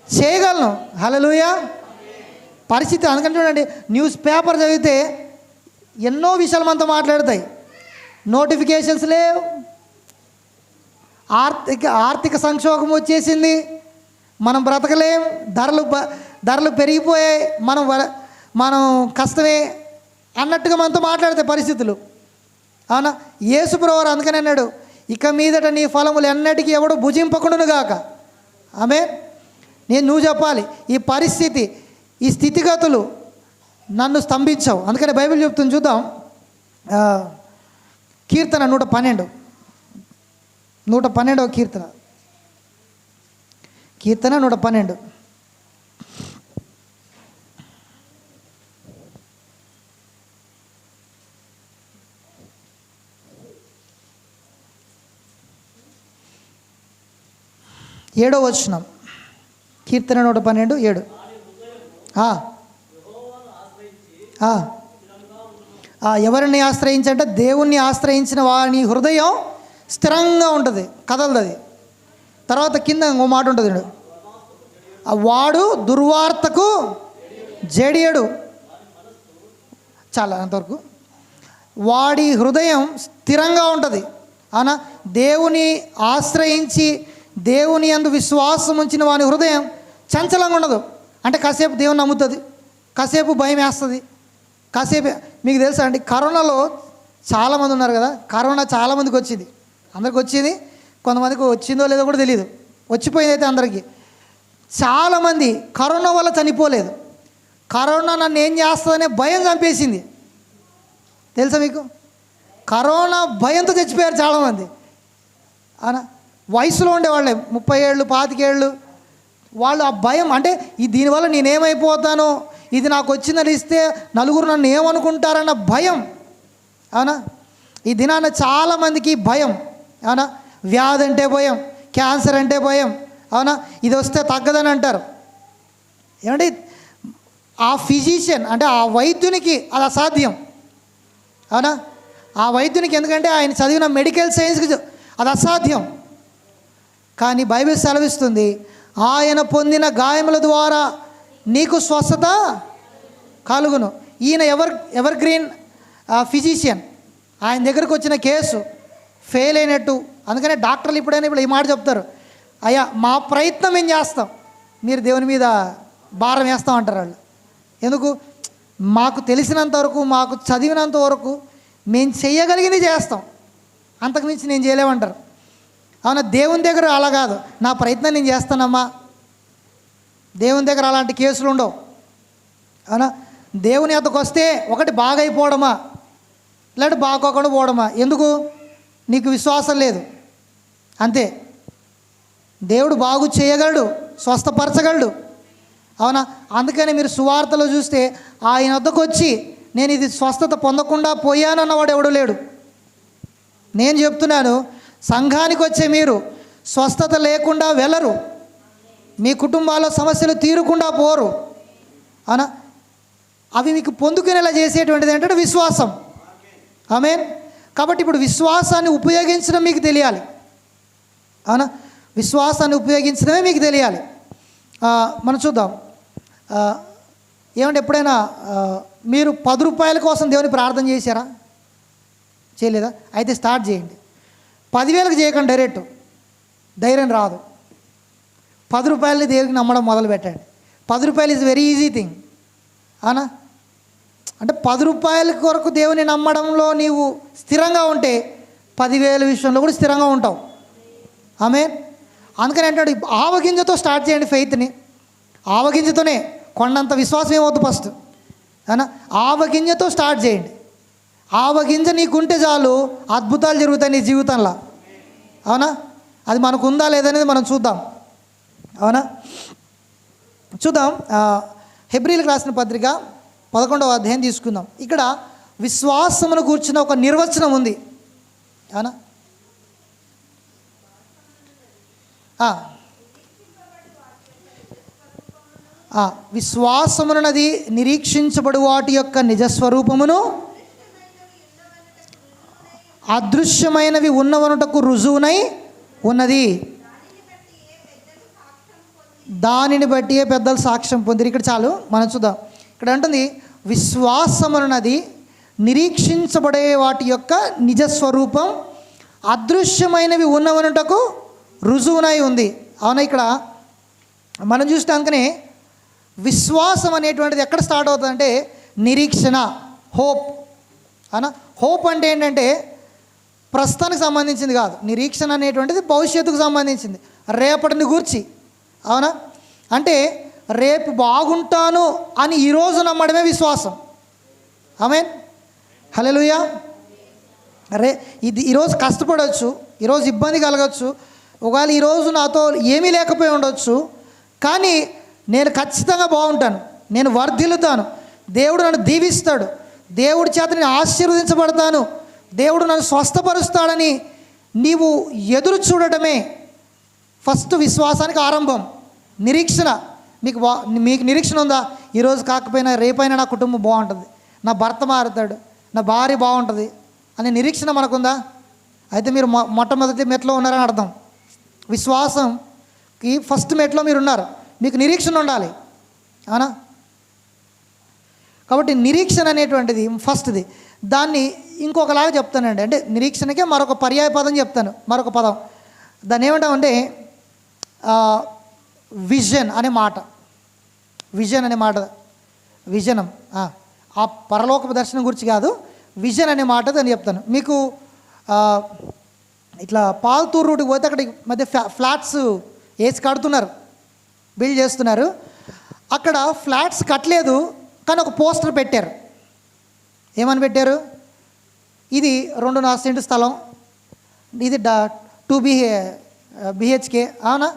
చేయగలను. హల్లెలూయా. పరిస్థితి అందుకంటే చూడండి, న్యూస్ పేపర్ చదివితే ఎన్నో విషయాలు మనతో మాట్లాడతాయి. నోటిఫికేషన్స్ లేవు, ఆర్థిక సంక్షోభం వచ్చేసింది, మనం బ్రతకలేం, ధరలు పెరిగిపోయాయి, మనం కష్టమే అన్నట్టుగా మనతో మాట్లాడతాయి పరిస్థితులు. అవునా? యేసుప్రభు వారు అందుకని అన్నాడు, ఇక మీదట నీ ఫలములు ఎన్నటికీ ఎవడు భుజింపకుండును గాక. ఆమేన్. నువ్వు చెప్పాలి, ఈ పరిస్థితి, ఈ స్థితిగతులు నన్ను స్తంభించవు. అందుకని బైబిల్ చెప్తుంది, చూద్దాం. కీర్తన 112, 112వ కీర్తన 112. ఏడో వచనం, కీర్తన 112, 7. ఎవరిని ఆశ్రయించంటే దేవుణ్ణి ఆశ్రయించిన వాని హృదయం స్థిరంగా ఉంటుంది, కదలదు అది. తర్వాత కింద ఇంకో మాట ఉంటుంది, వాడు దుర్వార్తకు జడియడు. చాలా అంతవరకు. వాడి హృదయం స్థిరంగా ఉంటుంది. అవునా? దేవుని ఆశ్రయించి దేవుని యందు విశ్వాసం ఉంచిన వాని హృదయం చంచలంగా ఉండదు. అంటే కాసేపు దేవుని నమ్ముతుంది, కాసేపు భయం వేస్తుంది, కాసేపు. మీకు తెలుసా అండి, కరోనాలో చాలామంది ఉన్నారు కదా, కరోనా చాలామందికి వచ్చింది, అందరికి వచ్చింది, కొంతమందికి వచ్చిందో లేదో కూడా తెలియదు, వచ్చిపోయింది అయితే అందరికీ. చాలామంది కరోనా వల్ల చనిపోలేదు, కరోనా నన్ను ఏం చేస్తుందనే భయం చంపేసింది. తెలుసా మీకు? కరోనా భయంతో చచ్చిపోయారు చాలామంది. అవునా? వయసులో ఉండేవాళ్ళే, 30 ఏళ్ళు 25 ఏళ్ళు, వాళ్ళు ఆ భయం అంటే దీనివల్ల నేనేమైపోతానో, ఇది నాకు వచ్చిందని ఇస్తే నలుగురు నన్ను ఏమనుకుంటారన్న భయం. అవునా? ఈ దినాన చాలామందికి భయం. అవునా? వ్యాధి అంటే భయం, క్యాన్సర్ అంటే భయం. అవునా? ఇది వస్తే తగ్గదని అంటారు. ఏమంటే ఆ ఫిజిషియన్ అంటే ఆ వైద్యునికి అది అసాధ్యం. అవునా? ఆ వైద్యునికి, ఎందుకంటే ఆయన చదివిన మెడికల్ సైన్స్కి అది అసాధ్యం. కానీ బైబిల్ సెలవిస్తుంది, ఆయన పొందిన గాయముల ద్వారా నీకు స్వస్థత కలుగును. ఈయన ఎవర్ గ్రీన్ ఫిజిషియన్. ఆయన దగ్గరకు వచ్చిన కేసు ఫెయిల్ అయినట్టు. అందుకనే డాక్టర్లు ఇప్పుడు ఈ మాట చెప్తారు, అయ్యా మా ప్రయత్నం మేము చేస్తాం, మీరు దేవుని మీద భారం వేస్తాం అంటారు వాళ్ళు. ఎందుకు? మాకు తెలిసినంత వరకు, మాకు చదివినంత వరకు మేము చేయగలిగింది చేస్తాం, అంతకుమించి నేను చేయలేమంటారు. అవునా? దేవుని దగ్గర అలా కాదు, నా ప్రయత్నం నేను చేస్తానమ్మా. దేవుని దగ్గర అలాంటి కేసులు ఉండవు. అవునా? దేవుని వద్దకు వస్తే ఒకటి బాగా అయిపోవడమా, లేదంటే బాగోకుండా పోవడమా. ఎందుకు? నీకు విశ్వాసం లేదు, అంతే. దేవుడు బాగు చేయగలడు, స్వస్థపరచగలడు. అవునా? అందుకని మీరు సువార్తలో చూస్తే ఆయన వద్దకు వచ్చి నేను ఇది స్వస్థత పొందకుండా పోయాను అన్నవాడు ఎవడు లేడు. నేను చెప్తున్నాను, సంఘానికి వచ్చే మీరు స్వస్థత లేకుండా వెళ్ళరు, మీ కుటుంబాల్లో సమస్యలు తీరకుండా పోరు. అవునా? అవి మీకు పొందుకునేలా చేసేటువంటిది ఏంటంటే విశ్వాసం. ఆమేన్. కాబట్టి ఇప్పుడు విశ్వాసాన్ని ఉపయోగించడం మీకు తెలియాలి. అవునా? విశ్వాసాన్ని ఉపయోగించడమే మీకు తెలియాలి. మనం చూద్దాం. ఏమంటే ఎప్పుడైనా మీరు 10 రూపాయల కోసం దేవుని ప్రార్థన చేశారా? చేయలేదా? అయితే స్టార్ట్ చేయండి. 10,000కి చేయకండి, డైరెక్ట్ ధైర్యం రాదు. 10 రూపాయలని దేవునికి నమ్మడం మొదలు పెట్టండి. 10 రూపాయలు ఈజ్ వెరీ ఈజీ థింగ్. అవునా? అంటే 10 రూపాయల కొరకు దేవుని నమ్మడంలో నీవు స్థిరంగా ఉంటే 10,000 విషయంలో కూడా స్థిరంగా ఉంటావు. ఆమేన్. అందుకని అంటాడు, ఆవగింజతో స్టార్ట్ చేయండి ఫెయిత్ని. ఆవగింజతోనే, కొండంత విశ్వాసం ఏమవుతుంది ఫస్ట్. అవునా? ఆవగింజతో స్టార్ట్ చేయండి. ఆవగింజ నీకుంటే చాలు, అద్భుతాలు జరుగుతాయి నీ జీవితంలో. అవునా? అది మనకు ఉందా లేదనేది మనం చూద్దాం. అవునా? చూద్దాం. హెబ్రీలకు రాసిన పత్రిక 11వ అధ్యాయం తీసుకుందాం. ఇక్కడ విశ్వాసమును కూర్చున్న ఒక నిర్వచనం ఉంది. అవునా? విశ్వాసమునది నిరీక్షించబడు వాటి యొక్క నిజస్వరూపమును, అదృశ్యమైనవి ఉన్నవనుటకు రుజువునై ఉన్నది. దానిని బట్టి పెద్దలు సాక్ష్యం పొందిరి. ఇక్కడ చాలు, మనం చూద్దాం. ఇక్కడ అంటుంది, విశ్వాసమునది నిరీక్షించబడే వాటి యొక్క నిజస్వరూపం, అదృశ్యమైనవి ఉన్నవనుటకు రుజువునై ఉంది. అవునా? ఇక్కడ మనం చూస్తే అందుకనే విశ్వాసం అనేటువంటిది ఎక్కడ స్టార్ట్ అవుతుందంటే నిరీక్షణ, హోప్. అవునా? హోప్ అంటే ఏంటంటే ప్రస్తుతానికి సంబంధించింది కాదు. నిరీక్షణ అనేటువంటిది భవిష్యత్తుకు సంబంధించింది, రేపటిని గూర్చి. అవునా? అంటే రేపు బాగుంటాను అని ఈరోజు నమ్మడమే విశ్వాసం. ఆమేన్. హల్లెలూయా. ఈరోజు కష్టపడవచ్చు, ఈరోజు ఇబ్బంది కలగచ్చు, ఒకవేళ ఈరోజు నాతో ఏమీ లేకపోయి ఉండొచ్చు, కానీ నేను ఖచ్చితంగా బాగుంటాను, నేను వర్ధిల్లుతాను, దేవుడు నన్ను దీవిస్తాడు, దేవుడి చేత నేను ఆశీర్వదించబడతాను, దేవుడు నన్ను స్వస్థపరుస్తాడని నీవు ఎదురు చూడటమే ఫస్ట్ విశ్వాసానికి ఆరంభం. నిరీక్షణ. మీకు నిరీక్షణ ఉందా? ఈరోజు కాకపోయినా రేపైనా నా కుటుంబం బాగుంటుంది, నా భర్త మారుతాడు, నా భార్య బాగుంటుంది అనే నిరీక్షణ మనకుందా? అయితే మీరు మొట్టమొదటి మెట్లో ఉన్నారని అర్థం. విశ్వాసంకి ఫస్ట్ మెట్లో మీరు ఉన్నారు, మీకు నిరీక్షణ ఉండాలి. అవునా? కాబట్టి నిరీక్షణ అనేటువంటిది ఫస్ట్ది. దాన్ని ఇంకొకలాగా చెప్తానండి, అంటే నిరీక్షణకే మరొక పర్యాయ పదం చెప్తాను, మరొక పదం. దాన్ని ఏమంటామంటే విజన్ అనే మాట. విజన్ అనే మాట, విజనం, ఆ పరలోక దర్శనం గురించి కాదు, విజన్ అనే మాట అని చెప్తాను మీకు. ఇట్లా పాల్తూరు రూట్కి పోతే అక్కడ మధ్య ఫ్లాట్స్ వేసి కడుతున్నారు, బిల్డ్ చేస్తున్నారు. అక్కడ ఫ్లాట్స్ కట్టలేదు, కానీ ఒక పోస్టర్ పెట్టారు. ఏమని పెట్టారు? ఇది 2.5 సెంటు స్థలం, ఇది 2 బిహెచ్కే, అవునా,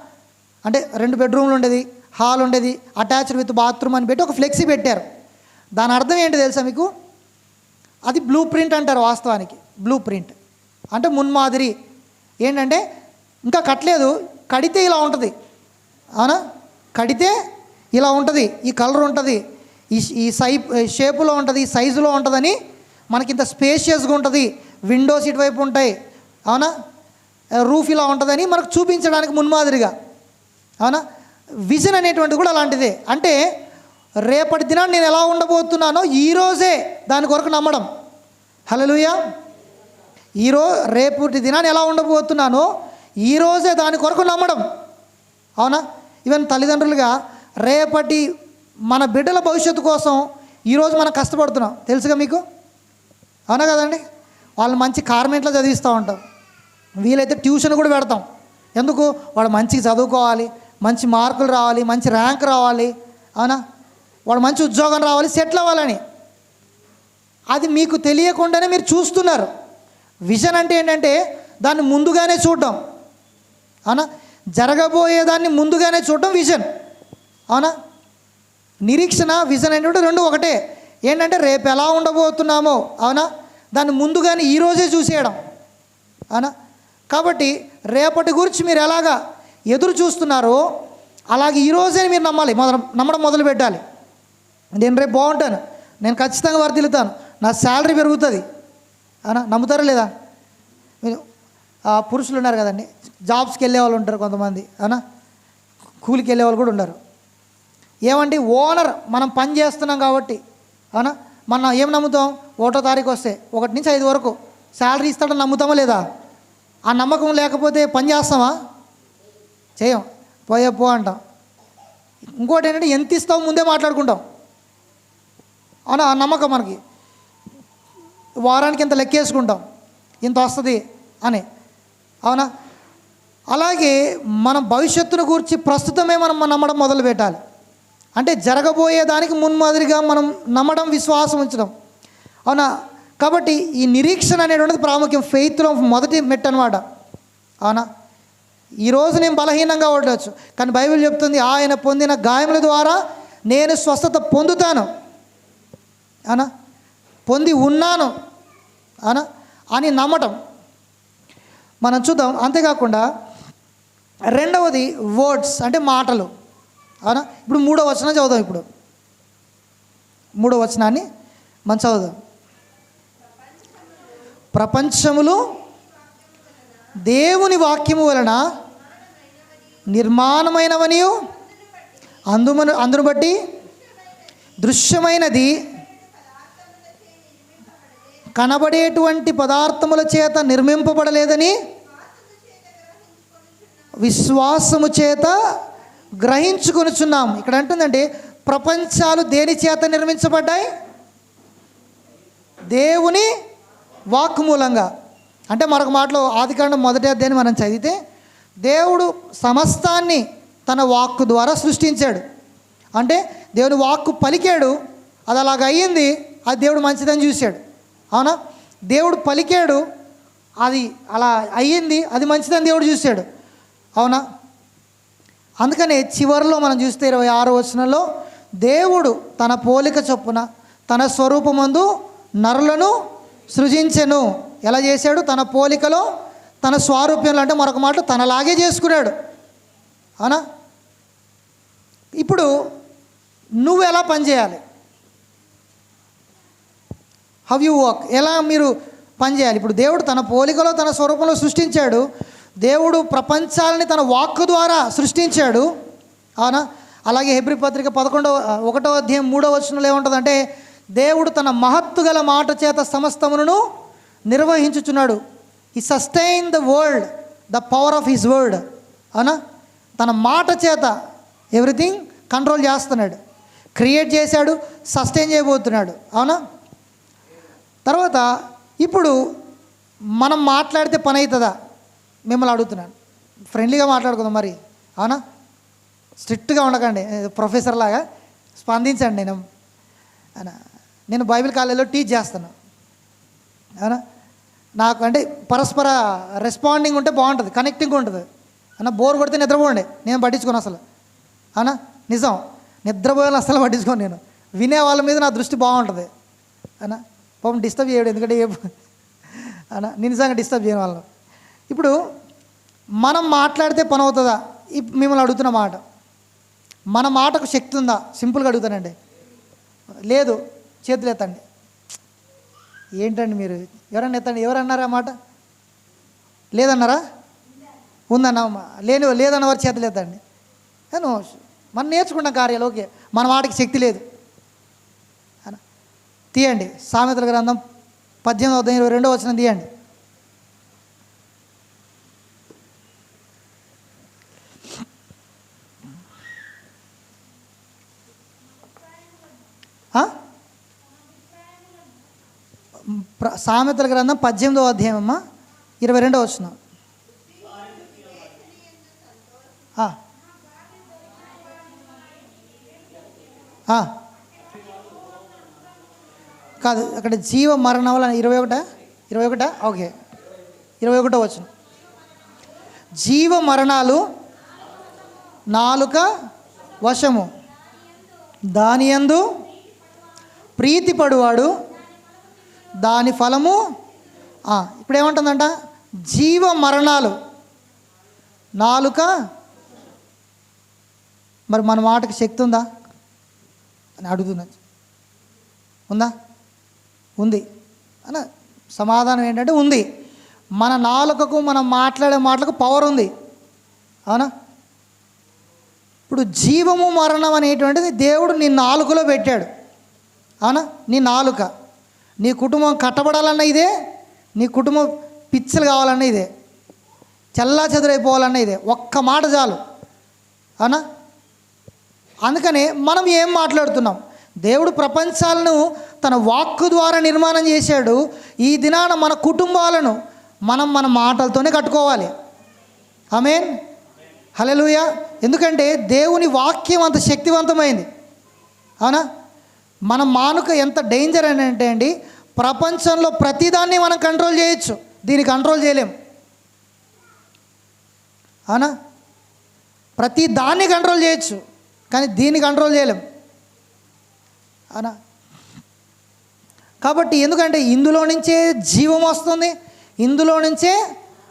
అంటే 2 బెడ్రూమ్లు ఉండేది, హాల్ ఉండేది, అటాచ్డ్ విత్ బాత్రూమ్ అని పెట్టి ఒక ఫ్లెక్సీ పెట్టారు. దాని అర్థం ఏంటి తెలుసా మీకు? అది బ్లూ ప్రింట్ అంటారు. వాస్తవానికి బ్లూ ప్రింట్ అంటే మున్మాదిరి. ఏంటంటే ఇంకా కట్టలేదు, కడితే ఇలా ఉంటుంది, అవునా, కడితే ఇలా ఉంటుంది, ఈ కలర్ ఉంటుంది, ఈ షేపులో ఉంటుంది, ఈ సైజులో ఉంటుందని, మనకి ఇంత స్పేషియస్గా ఉంటుంది, విండోస్ ఇటువైపు ఉంటాయి, అవునా, రూఫ్ ఇలా ఉంటుందని మనకు చూపించడానికి మున్మాదిరిగా, అవునా. విజన్ అనేటువంటిది కూడా అలాంటిదే. అంటే రేపటి దినాన్ని నేను ఎలా ఉండబోతున్నానో ఈరోజే దాని కొరకు నమ్మడం. హల్లెలూయా. రేపటి దినాన్ని ఎలా ఉండబోతున్నానో ఈరోజే దాని కొరకు నమ్మడం, అవునా. ఈవెన్ తల్లిదండ్రులుగా రేపటి మన బిడ్డల భవిష్యత్తు కోసం ఈరోజు మనం కష్టపడుతున్నాం, తెలుసుగా మీకు, అవునా కదండి. వాళ్ళు మంచి కార్మెంట్లో చదివిస్తూ ఉంటాం, వీలైతే ట్యూషన్ కూడా పెడతాం. ఎందుకు? వాడు మంచిగా చదువుకోవాలి, మంచి మార్కులు రావాలి, మంచి ర్యాంక్ రావాలి, అవునా, వాడు మంచి ఉద్యోగం రావాలి, సెటిల్ అవ్వాలని. అది మీకు తెలియకుండానే మీరు చూస్తున్నారు. విజన్ అంటే ఏంటంటే దాన్ని ముందుగానే చూడడం, అవునా. జరగబోయేదాన్ని ముందుగానే చూడడం విజన్, అవునా. నిరీక్షణ, విజన్ అంటే రెండు ఒకటే. ఏంటంటే రేపు ఎలా ఉండబోతున్నామో, అవునా, దాన్ని ముందుగానే ఈరోజే చూసేయడం, అవునా. కాబట్టి రేపటి గురించి మీరు ఎలాగా ఎదురు చూస్తున్నారో అలాగే ఈరోజే మీరు నమ్మడం మొదలు పెట్టాలి. నేను రేపు బాగుంటాను, నేను ఖచ్చితంగా వర్ధిల్లుతాను, నా శాలరీ పెరుగుతుంది, అవునా. నమ్ముతారా లేదా? పురుషులు ఉన్నారు కదండి, జాబ్స్కి వెళ్ళే వాళ్ళు ఉంటారు కొంతమంది, అవునా, కూలికి వెళ్ళే వాళ్ళు కూడా ఉన్నారు. ఏమండి, ఓనర్ మనం పని చేస్తున్నాం కాబట్టి, అవునా, మనం ఏం నమ్ముతాం? 1వ తారీఖు వస్తే 1 నుంచి 5 వరకు శాలరీ ఇస్తాడని నమ్ముతామా లేదా? ఆ నమ్మకం లేకపోతే పని చేస్తామా? చేయం, పో అంటాం. ఇంకోటి ఏంటంటే ఎంత ఇస్తావు ముందే మాట్లాడుకుంటాం, అవునా. ఆ నమ్మకం మనకి, వారానికి ఇంత లెక్కేసుకుంటాం, ఇంత వస్తుంది అని, అవునా. అలాగే మనం భవిష్యత్తును గురించి ప్రస్తుతమే మనం నమ్మడం మొదలు పెట్టాలి. అంటే జరగబోయేదానికి మున్మాదిరిగా మనం నమ్మడం, విశ్వాసం ఉంచడం, అవునా. కాబట్టి ఈ నిరీక్షణ అనేటువంటిది ప్రాముఖ్యం, ఫెయిత్లో మొదటి మెట్టు అనమాట, అవునా. ఈరోజు నేను బలహీనంగా ఉండవచ్చు, కానీ బైబిల్ చెప్తుంది ఆయన పొందిన గాయముల ద్వారా నేను స్వస్థత పొందుతాను, అవునా, పొంది ఉన్నాను, అవునా అని నమ్మటం మనం చూద్దాం. అంతేకాకుండా రెండవది వర్డ్స్ అంటే మాటలు, అవునా. ఇప్పుడు 3వ వచనం చదువుదాం. ఇప్పుడు 3వ వచనాన్ని మనం చదువుదాం. ప్రపంచములు దేవుని వాక్యము వలన నిర్మాణమైనవనియు అందును బట్టి దృశ్యమైనది కనబడేటువంటి పదార్థముల చేత నిర్మింపబడలేదని విశ్వాసము చేత గ్రహించుకొనుచున్నాం. ఇక్కడ అంటుందంటే ప్రపంచాలు దేని చేత నిర్మించబడ్డాయి? దేవుని వాక్కు మూలంగా. అంటే మరొక మాటలో ఆదికాండం 1వ అధ్యాయాన్ని మనం చదివితే దేవుడు సమస్తాన్ని తన వాక్కు ద్వారా సృష్టించాడు. అంటే దేవుని వాక్కు పలికాడు, అది అలాగ అయ్యింది, అది దేవుడు మంచిదని చూశాడు, అవునా. దేవుడు పలికాడు, అది అలా అయ్యింది, అది మంచిదని దేవుడు చూశాడు, అవునా. అందుకనే చివరిలో మనం చూస్తే 26వ వచనంలో దేవుడు తన పోలిక చొప్పున తన స్వరూపమందు నరులను సృజించెను. ఎలా చేశాడు? తన పోలికలో తన స్వారూప్యంలో, అంటే మరొక మాట తనలాగే చేసుకున్నాడు, అవునా. ఇప్పుడు నువ్వు ఎలా పనిచేయాలి? హౌ యూ వర్క్, ఎలా మీరు పనిచేయాలి? ఇప్పుడు దేవుడు తన పోలికలో తన స్వరూపంలో సృష్టించాడు, దేవుడు ప్రపంచాలని తన వాక్కు ద్వారా సృష్టించాడు, అవునా. అలాగే హెబ్రీ పత్రిక 1వ అధ్యాయం 3వ వచనంలో ఏముంటుందంటే దేవుడు తన మహత్తు గల మాట చేత సమస్తమును నిర్వహించుచున్నాడు. He sustain the world, the power of his word, అవునా. తన మాట చేత ఎవ్రీథింగ్ కంట్రోల్ చేస్తున్నాడు. క్రియేట్ చేశాడు, సస్టైన్ చేయబోతున్నాడు. అవునా? తర్వాత ఇప్పుడు మనం మాట్లాడితే పని అవుతుందా? మిమ్మల్ని అడుగుతున్నాను. ఫ్రెండ్లీగా మాట్లాడుకుందాం మరి. అవునా? స్ట్రిక్ట్గా ఉండకండి, ప్రొఫెసర్ లాగా స్పందించండి. నేను బైబిల్ కాలేజీలో టీచ్ చేస్తాను. అవునా? నాకు అంటే పరస్పర రెస్పాండింగ్ ఉంటే బాగుంటుంది, కనెక్టింగ్ ఉంటుంది. బోర్ కొడితే నిద్రపోండి, నేను పట్టించుకోను అసలు. అవునా? నిజం, నిద్రపోయాలని అసలు పట్టించుకోను నేను. వినే వాళ్ళ మీద నా దృష్టి బాగుంటుంది. అవునా? పాపం డిస్టర్బ్ చేయడు, ఎందుకంటే అవునా, నిజంగా డిస్టర్బ్ చేయని వాళ్ళను. ఇప్పుడు మనం మాట్లాడితే పని అవుతుందా? మిమ్మల్ని అడుగుతున్న మాట, మన మాటకు శక్తి ఉందా? సింపుల్గా అడుగుతానండి. లేదు, చేతులు ఎత్తండి. ఏంటండి మీరు? ఎవరన్నా ఎత్తండి. ఎవరన్నారా మాట? లేదన్నారా? ఉందన్నా? లేదన్న వారు చేతులు ఎత్తండి. నేను మనం నేర్చుకుంటాం కార్యాలు. ఓకే, మన మాటకి శక్తి లేదు. తీయండి సామెతల గ్రంథం 18:22 వచనం తీయండి. సామెతల గ్రంథం 18వ అధ్యాయం అమ్మ, 22 వచనం. కాదు, అక్కడ జీవ మరణములు 21 ఓకే, 21 వచనం. జీవ మరణాలు నాలుక వశము, దాని యందు ప్రీతిపడువాడు దాని ఫలము. ఇప్పుడు ఏమంటుందంట? జీవ మరణాలు నాలుక. మరి మన మాటకి శక్తి ఉందా అని అడుగుతున్నా. ఉందా? ఉంది అన్న సమాధానం ఏంటంటే ఉంది. మన నాలుకకు, మనం మాట్లాడే మాటలకు పవర్ ఉంది. అవునా? ఇప్పుడు జీవము మరణం అనేటువంటిది దేవుడు నీ నాలుకలో పెట్టాడు. అవునా? నీ నాలుక. నీ కుటుంబం కట్టబడాలన్న ఇదే, నీ కుటుంబం పిచ్చలు కావాలన్న ఇదే, చల్లా చెదురైపోవాలన్న ఇదే. ఒక్క మాట చాలు. అవునా? అందుకనే మనం ఏం మాట్లాడుతున్నాం? దేవుడు ప్రపంచాలను తన వాక్కు ద్వారా నిర్మాణం చేశాడు. ఈ దినాన మన కుటుంబాలను మన మాటలతోనే కట్టుకోవాలి. ఆమేన్, హల్లెలూయా. ఎందుకంటే దేవుని వాక్యం అంత శక్తివంతమైంది. అవునా? మన మానుక ఎంత డేంజర్ అని అంటే అండి, ప్రపంచంలో ప్రతిదాన్ని మనం కంట్రోల్ చేయొచ్చు, దీన్ని కంట్రోల్ చేయలేం. అవునా? ప్రతి దాన్ని కంట్రోల్ చేయొచ్చు, కానీ దీన్ని కంట్రోల్ చేయలేం. అవునా? కాబట్టి ఎందుకంటే ఇందులో నుంచే జీవం వస్తుంది, ఇందులో నుంచే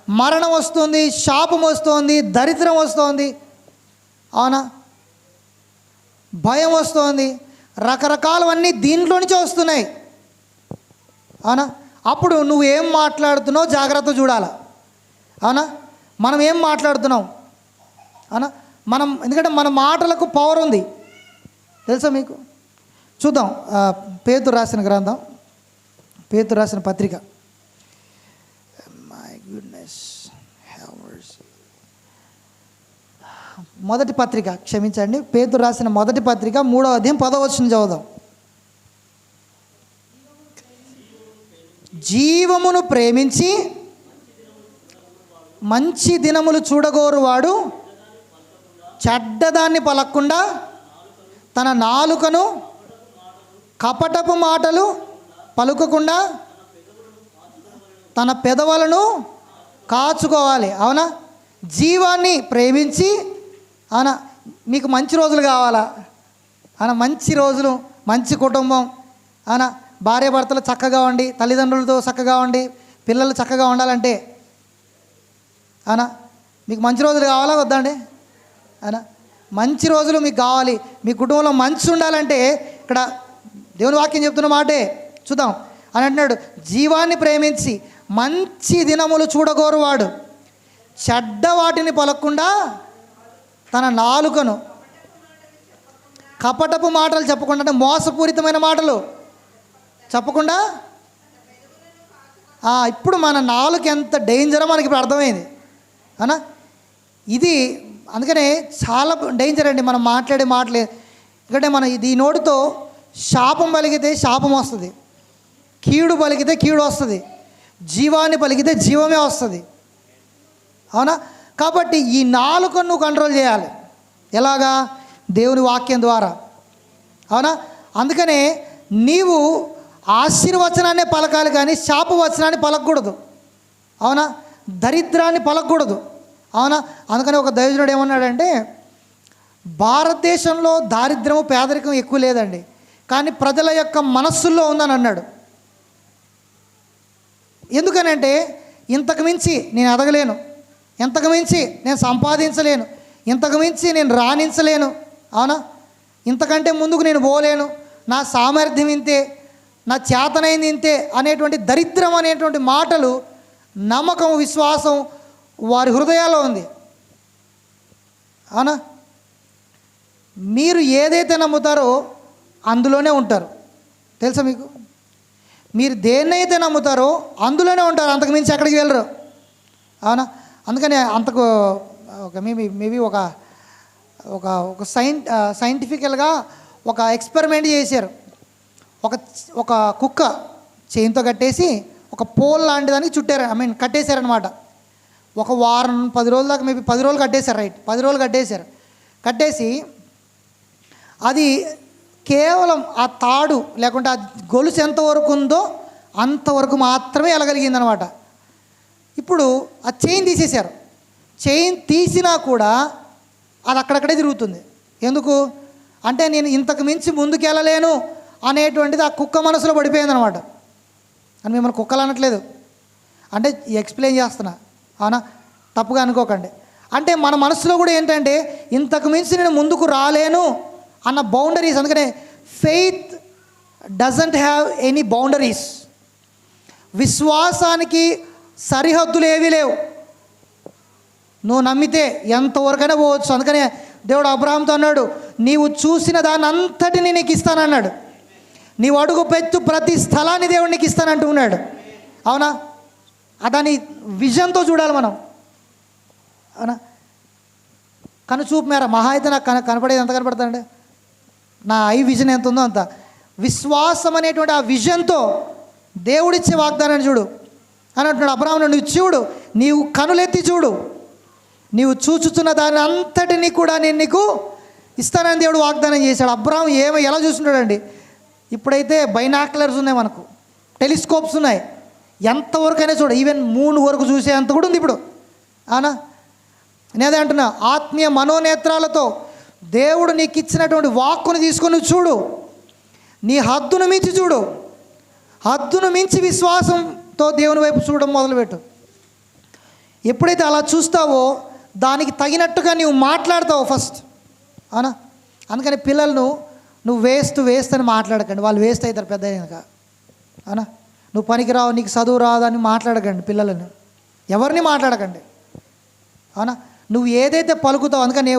మరణం వస్తుంది, శాపం వస్తుంది, దరిద్రం వస్తుంది. అవునా? భయం వస్తుంది, రకరకాలవన్నీ దీంట్లో నుంచే వస్తున్నాయి. అవునా? అప్పుడు నువ్వు ఏం మాట్లాడుతున్నావు జాగ్రత్త చూడాలి. అవునా? మనం ఏం మాట్లాడుతున్నాం? అవునా? ఎందుకంటే మన మాటలకు పవర్ ఉంది, తెలుసా మీకు? చూద్దాం. పేతురు రాసిన గ్రంథం, పేతురు రాసిన పత్రిక. మై గుడ్నెస్, మొదటి పత్రిక, క్షమించండి, పేతురు రాసిన మొదటి పత్రిక 3వ అధ్యాయం 10వ వచనం చదువుదాం. జీవమును ప్రేమించి మంచి దినములు చూడగోరువాడు చెడ్డదాన్ని పలక్కుండా తన నాలుకను కపటపు మాటలు పలుకకుండా తన పెదవులను కాచుకోవాలి. అవునా? జీవాన్ని ప్రేమించి, అవునా, మీకు మంచి రోజులు కావాలా? అవునా? మంచి రోజులు, మంచి కుటుంబం, అవునా, భార్యాభర్తలు చక్కగా ఉండి, తల్లిదండ్రులతో చక్కగా ఉండి, పిల్లలు చక్కగా ఉండాలంటే, అవునా, మీకు మంచి రోజులు కావాలా వద్దండి? అవునా? మంచి రోజులు మీకు కావాలి, మీ కుటుంబంలో మంచి ఉండాలంటే ఇక్కడ దేవుని వాక్యం చెప్తున్న మాటే చూద్దాం. అని అంటున్నాడు, జీవాన్ని ప్రేమించి మంచి దినములు చూడగోరువాడు చెడ్డ వాటిని పలకకుండా తన నాలుకను కపటపు మాటలు చెప్పకుండా, అంటే మోసపూరితమైన మాటలు చెప్పకుండా. ఇప్పుడు మన నాలుక ఎంత డేంజరో మనకి ఇప్పుడు అర్థమైంది. అవునా? ఇది అందుకనే చాలా డేంజర్ అండి మనం మాట్లాడే మాటలే. ఎందుకంటే మన ఈ నోటితో శాపం పలికితే శాపం వస్తుంది, కీడు పలికితే కీడు వస్తుంది, జీవాన్ని పలికితే జీవమే వస్తుంది. అవునా? కాబట్టి ఈ నాలుకను నువ్వు కంట్రోల్ చేయాలి. ఎలాగా? దేవుని వాక్యం ద్వారా. అవునా? అందుకనే నీవు ఆశీర్వచనాన్నే పలకాలి కానీ శాపవచనాన్ని పలకకూడదు. అవునా? దరిద్రాన్ని పలకకూడదు. అవునా? అందుకని ఒక దైవజనుడు ఏమన్నాడంటే, భారతదేశంలో దారిద్ర్యము పేదరికం ఎక్కువ లేదండి, కానీ ప్రజల యొక్క మనస్సుల్లో ఉందని అన్నాడు. ఎందుకనంటే ఇంతకు మించి నేను ఎదగలేను, ఇంతకు మించి నేను సంపాదించలేను, ఇంతకు మించి నేను రాణించలేను, అవునా, ఇంతకంటే ముందుకు నేను పోలేను, నా సామర్థ్యం ఇంతే, నా చేతనైంది ఇంతే అనేటువంటి దరిద్రం అనేటువంటి మాటలు, నమ్మకం, విశ్వాసం వారి హృదయాల్లో ఉంది. అవునా? మీరు ఏదైతే నమ్ముతారో అందులోనే ఉంటారు. తెలుసా మీకు? మీరు దేన్నైతే నమ్ముతారో అందులోనే ఉంటారు, అంతకు మించి ఎక్కడికి వెళ్ళరు. అవునా? అందుకని అంతకు ఒక మేబీ ఒక ఒక ఒక సైంటిఫికల్గా ఒక ఎక్స్పెరిమెంట్ చేశారు. ఒక కుక్క చైన్తో కట్టేసి ఒక పోల్ లాంటి దానికి చుట్టారు, కట్టేశారనమాట. ఒక వారం 10 రోజుల దాకా, మేబీ 10 రోజులు కట్టేశారు, రైట్, 10 రోజులు కట్టేశారు. కట్టేసి అది కేవలం ఆ తాడు లేకుంటే ఆ గొలుసు ఎంతవరకు ఉందో అంతవరకు మాత్రమే వెళ్ళగలిగిందనమాట. ఇప్పుడు ఆ చైన్ తీసేశారు. చైన్ తీసినా కూడా అది అక్కడక్కడే తిరుగుతుంది. ఎందుకు అంటే నేను ఇంతకు మించి ముందుకెళ్ళలేను అనేటువంటిది ఆ కుక్క మనసులో పడిపోయిందనమాట. అని మిమ్మల్ని కుక్కలు అనట్లేదు, అంటే ఎక్స్ప్లెయిన్ చేస్తున్నా. అవునా? తప్పుగా అనుకోకండి. అంటే మన మనసులో కూడా ఏంటంటే ఇంతకు మించి నేను ముందుకు రాలేను అన్న బౌండరీస్. అందుకనే faith doesn't have any boundaries. విశ్వాసానికి సరిహద్దులు ఏవీ లేవు. నువ్వు నమ్మితే ఎంతవరకైనా పోవచ్చు. అందుకనే దేవుడు అబ్రహాంతో అన్నాడు, నీవు చూసిన దాన్ని అంతటిని నీకు ఇస్తానన్నాడు. నీవు అడుగు పెట్టు ప్రతి స్థలాన్ని దేవుడు నీకు ఇస్తానంటూ ఉన్నాడు. అవునా? దాని విజన్తో చూడాలి మనం. అవునా? కనుచూపు మేర మహా అయితే నాకు కనపడేది ఎంత కనపడుతుందండి, నా ఐ విజన్ ఎంత ఉందో అంత. విశ్వాసం అనేటువంటి ఆ విజన్తో దేవుడిచ్చే వాగ్దానాన్ని చూడు అని అంటున్నాడు. అబ్రహామును నువ్వు చూడు, నీవు కనులెత్తి చూడు, నీవు చూచుతున్న దాని అంతటినీ కూడా నేను నీకు ఇస్తానని దేవుడు వాగ్దానం చేశాడు. అబ్రహాం ఎలా చూస్తున్నాడండి? ఇప్పుడైతే బైనాక్యులర్స్ ఉన్నాయి, మనకు టెలిస్కోప్స్ ఉన్నాయి, ఎంతవరకైనా చూడ, ఈవెన్ మూన్ వరకు చూసే అంత కూడా ఉంది ఇప్పుడు. అవునా? నేనే అంటున్నా, ఆత్మీయ మనోనేత్రాలతో దేవుడు నీకు ఇచ్చినటువంటి వాక్కును తీసుకొని చూడు, నీ హద్దును మించి చూడు, హద్దును మించి విశ్వాసంతో దేవుని వైపు చూడడం మొదలుపెట్టు. ఎప్పుడైతే అలా చూస్తావో దానికి తగినట్టుగా నువ్వు మాట్లాడతావు ఫస్ట్. అవునా? అందుకని పిల్లలను నువ్వు వేస్ట్ అని మాట్లాడకండి, వాళ్ళు వేస్ట్ అవుతారు పెద్ద అయినాక. అవునా? నువ్వు పనికిరావు, నీకు చదువు రాదు అని మాట్లాడకండి పిల్లలను, ఎవరిని మాట్లాడకండి. అవునా? నువ్వు ఏదైతే పలుకుతావు, అందుకని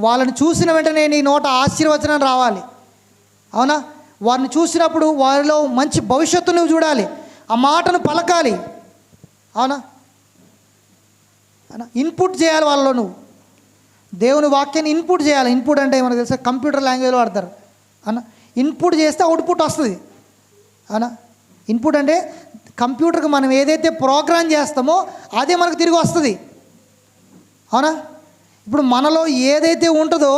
వాళ్ళని చూసిన వెంటనే నీ నోట ఆశీర్వచనం రావాలి. అవునా? వారిని చూసినప్పుడు వారిలో మంచి భవిష్యత్తు నువ్వు చూడాలి, ఆ మాటను పలకాలి. అవునా? ఇన్పుట్ చేయాలి వాళ్ళలో. నువ్వు దేవుని వాక్యాన్ని ఇన్పుట్ చేయాలి. ఇన్పుట్ అంటే మనకు తెలుసా, కంప్యూటర్ లాంగ్వేజ్లో వాడతారు. అవునా? ఇన్పుట్ చేస్తే అవుట్పుట్ వస్తుంది. అవునా? ఇన్పుట్ అంటే కంప్యూటర్కి మనం ఏదైతే ప్రోగ్రామ్ చేస్తామో అదే మనకు తిరిగి వస్తుంది. అవునా? ఇప్పుడు మనలో ఏదైతే ఉంటుందో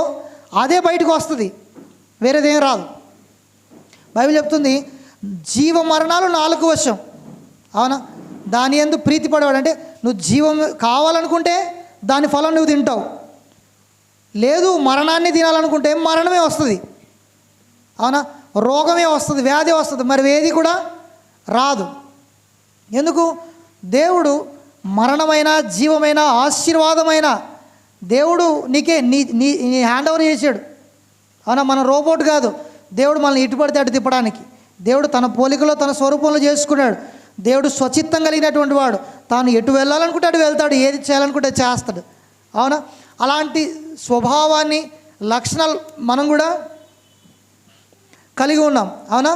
అదే బయటకు వస్తుంది, వేరేదేం రాదు. బైబిల్ చెప్తుంది, జీవ మరణాలు 4 వశం. అవునా? దాని యందు ప్రీతి పడేవాడు, అంటే నువ్వు జీవం కావాలనుకుంటే దాని ఫలం నువ్వు తింటావు, లేదు మరణాన్ని తినాలనుకుంటే మరణమే వస్తుంది. అవునా? రోగమే వస్తుంది, వ్యాధి వస్తుంది, మరి ఏది కూడా రాదు. ఎందుకు? దేవుడు మరణమైన జీవమైన ఆశీర్వాదమైన దేవుడు నీకే నీ హ్యాండ్ ఓవర్ చేశాడు. అవునా? మన రోబోట్ కాదు. దేవుడు మనల్ని ఇటు పడితే అటు తిప్పడానికి. దేవుడు తన పోలికలో తన స్వరూపంలో చేసుకున్నాడు. దేవుడు స్వచిత్తం కలిగినటువంటి వాడు. తాను ఎటు వెళ్ళాలనుకుంటే అటు వెళ్తాడు, ఏది చేయాలనుకుంటే చేస్తాడు. అవునా? అలాంటి స్వభావాన్ని, లక్షణాలు మనం కూడా కలిగి ఉన్నాం. అవునా?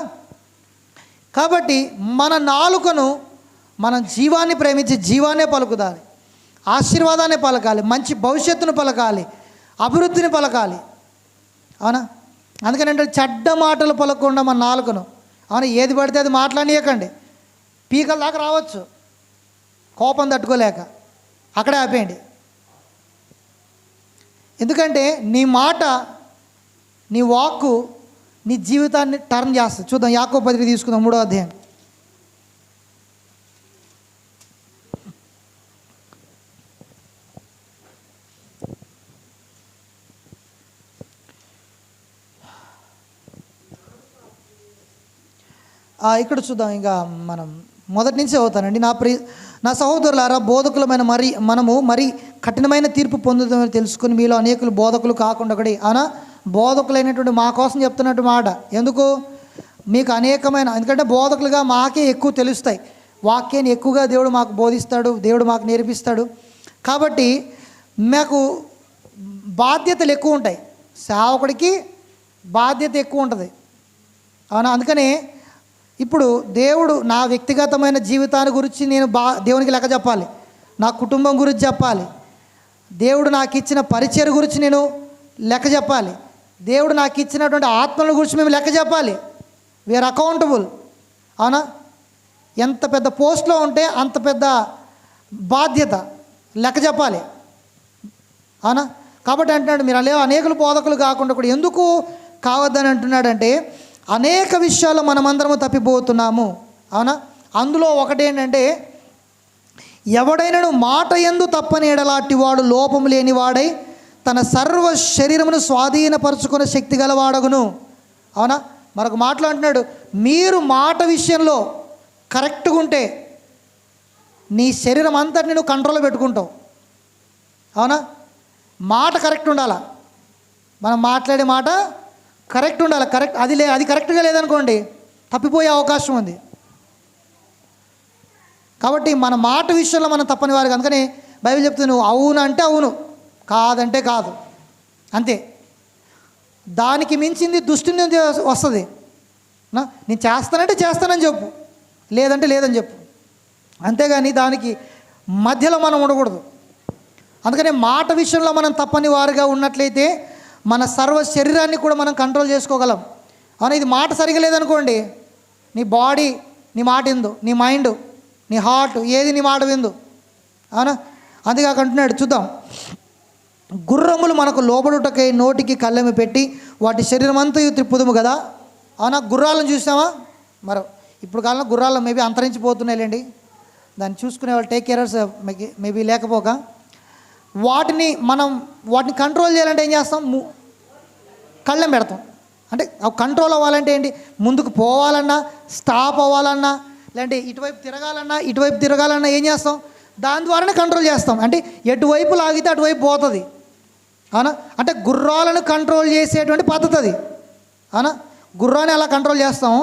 కాబట్టి మన నాలుకను మనం జీవాన్ని ప్రేమించి జీవాన్నే పలుకుదాలి, ఆశీర్వాదాన్ని పలకాలి, మంచి భవిష్యత్తును పలకాలి, అభివృద్ధిని పలకాలి. అవునా? అందుకని అంటే చెడ్డ మాటలు పలకకుండా మన నాలుకను, అవునా, ఏది పడితే అది మాట్లాడనీయకండి. పీకల దాకా రావచ్చు, కోపం తట్టుకోలేక అక్కడే ఆపేయండి. ఎందుకంటే నీ మాట, నీ వాక్కు నీ జీవితాన్ని టర్న్ చేస్తుంది. చూద్దాం, యాకోబు పత్రిక తీసుకుందాం, 3వ అధ్యాయం. ఇక్కడ చూద్దాం, ఇంకా మనం మొదటి నుంచి అవుతానండి. నా సహోదరులారా, బోధకులమైన మనము కఠినమైన తీర్పు పొందుతామని తెలుసుకుని మీలో అనేకులు బోధకులు కాకుండా ఒకటి, అవునా, బోధకులైనటువంటి మా కోసం చెప్తున్నట్టు మాట. ఎందుకు? మీకు అనేకమైన, ఎందుకంటే బోధకులుగా మాకే ఎక్కువ తెలుస్తాయి, వాక్యాన్ని ఎక్కువగా దేవుడు మాకు బోధిస్తాడు, దేవుడు మాకు నేర్పిస్తాడు. కాబట్టి మాకు బాధ్యతలు ఎక్కువ ఉంటాయి, సేవకుడికి బాధ్యత ఎక్కువ ఉంటుంది, అవునా. అందుకనే ఇప్పుడు దేవుడు నా వ్యక్తిగతమైన జీవితాన్ని గురించి నేను దేవునికి లెక్క చెప్పాలి, నా కుటుంబం గురించి చెప్పాలి, దేవుడు నాకు ఇచ్చిన పరిచయం గురించి నేను లెక్క చెప్పాలి, దేవుడు నాకు ఇచ్చినటువంటి ఆత్మల గురించి మేము లెక్క చెప్పాలి. వీఆర్ అకౌంటబుల్, అవునా. ఎంత పెద్ద పోస్ట్లో ఉంటే అంత పెద్ద బాధ్యత, లెక్క చెప్పాలి, అవునా. కాబట్టి అంటున్నాడు, మీరు అనేకులు బోధకులు కాకుండా కూడా. ఎందుకు కావద్దని అంటున్నాడంటే, అనేక విషయాలు మనమందరము తప్పిపోతున్నాము, అవునా. అందులో ఒకటేంటంటే, ఎవడైనను మాట యందు తప్పని ఎడలాంటి వాడు లోపము లేనివాడై తన సర్వ శరీరమును స్వాధీనపరుచుకునే శక్తి గలవాడగును, అవునా. మరొక మాటలు అంటున్నాడు, మీరు మాట విషయంలో కరెక్ట్గా ఉంటే నీ శరీరం అంతటిని నువ్వు కంట్రోల్లో పెట్టుకుంటావు, అవునా. మాట కరెక్ట్ ఉండాలా, మనం మాట్లాడే మాట కరెక్ట్ ఉండాలి. అది కరెక్ట్గా లేదనుకోండి తప్పిపోయే అవకాశం ఉంది. కాబట్టి మన మాట విషయంలో మనం తప్పని వారు. అందుకని బైబిల్ చెప్తుంది, నువ్వు అవును అంటే అవును, కాదంటే కాదు, అంతే. దానికి మించింది దుష్టుని నుంచి వస్తుంది. నేను చేస్తానంటే చేస్తానని చెప్పు, లేదంటే లేదని చెప్పు, అంతేగాని దానికి మధ్యలో మనం ఉండకూడదు. అందుకని మాట విషయంలో మనం తప్పని వారుగా ఉన్నట్లయితే మన సర్వ శరీరాన్ని కూడా మనం కంట్రోల్ చేసుకోగలం, అవునా. ఇది మాట సరిగా లేదనుకోండి, నీ బాడీ నీ మాట విందు, నీ మైండ్, నీ హార్ట్ ఏది నీ మాట విందు, అవునా. అందుకాక అంటున్నాడు, చూద్దాం, గుర్రములు మనకు లోబడుటకై నోటికి కళ్ళెము పెట్టి వాటి శరీరం అంతా త్రిప్పుదుము కదా, అవునా. గుర్రాలను చూసామా? మరి ఇప్పుడు కాలంలో గుర్రాలు మేబీ అంతరించిపోతున్నాయిలేండి, దాన్ని చూసుకునే వాళ్ళు టేక్ కేరర్స్ మేబీ లేకపోక, వాటిని కంట్రోల్ చేయాలంటే ఏం చేస్తాం? కళ్ళెం పెడతాం. అంటే కంట్రోల్ అవ్వాలంటే ఏంటి? ముందుకు పోవాలన్నా, స్టాప్ అవ్వాలన్నా, లేదంటే ఇటువైపు తిరగాలన్నా ఏం చేస్తాం? దాని ద్వారానే కంట్రోల్ చేస్తాం. అంటే ఎటువైపు లాగితే అటువైపు పోతుంది, అవునా. అంటే గుర్రాలను కంట్రోల్ చేసేటువంటి పద్ధతి అది, అవునా. గుర్రాన్ని అలా కంట్రోల్ చేస్తాం.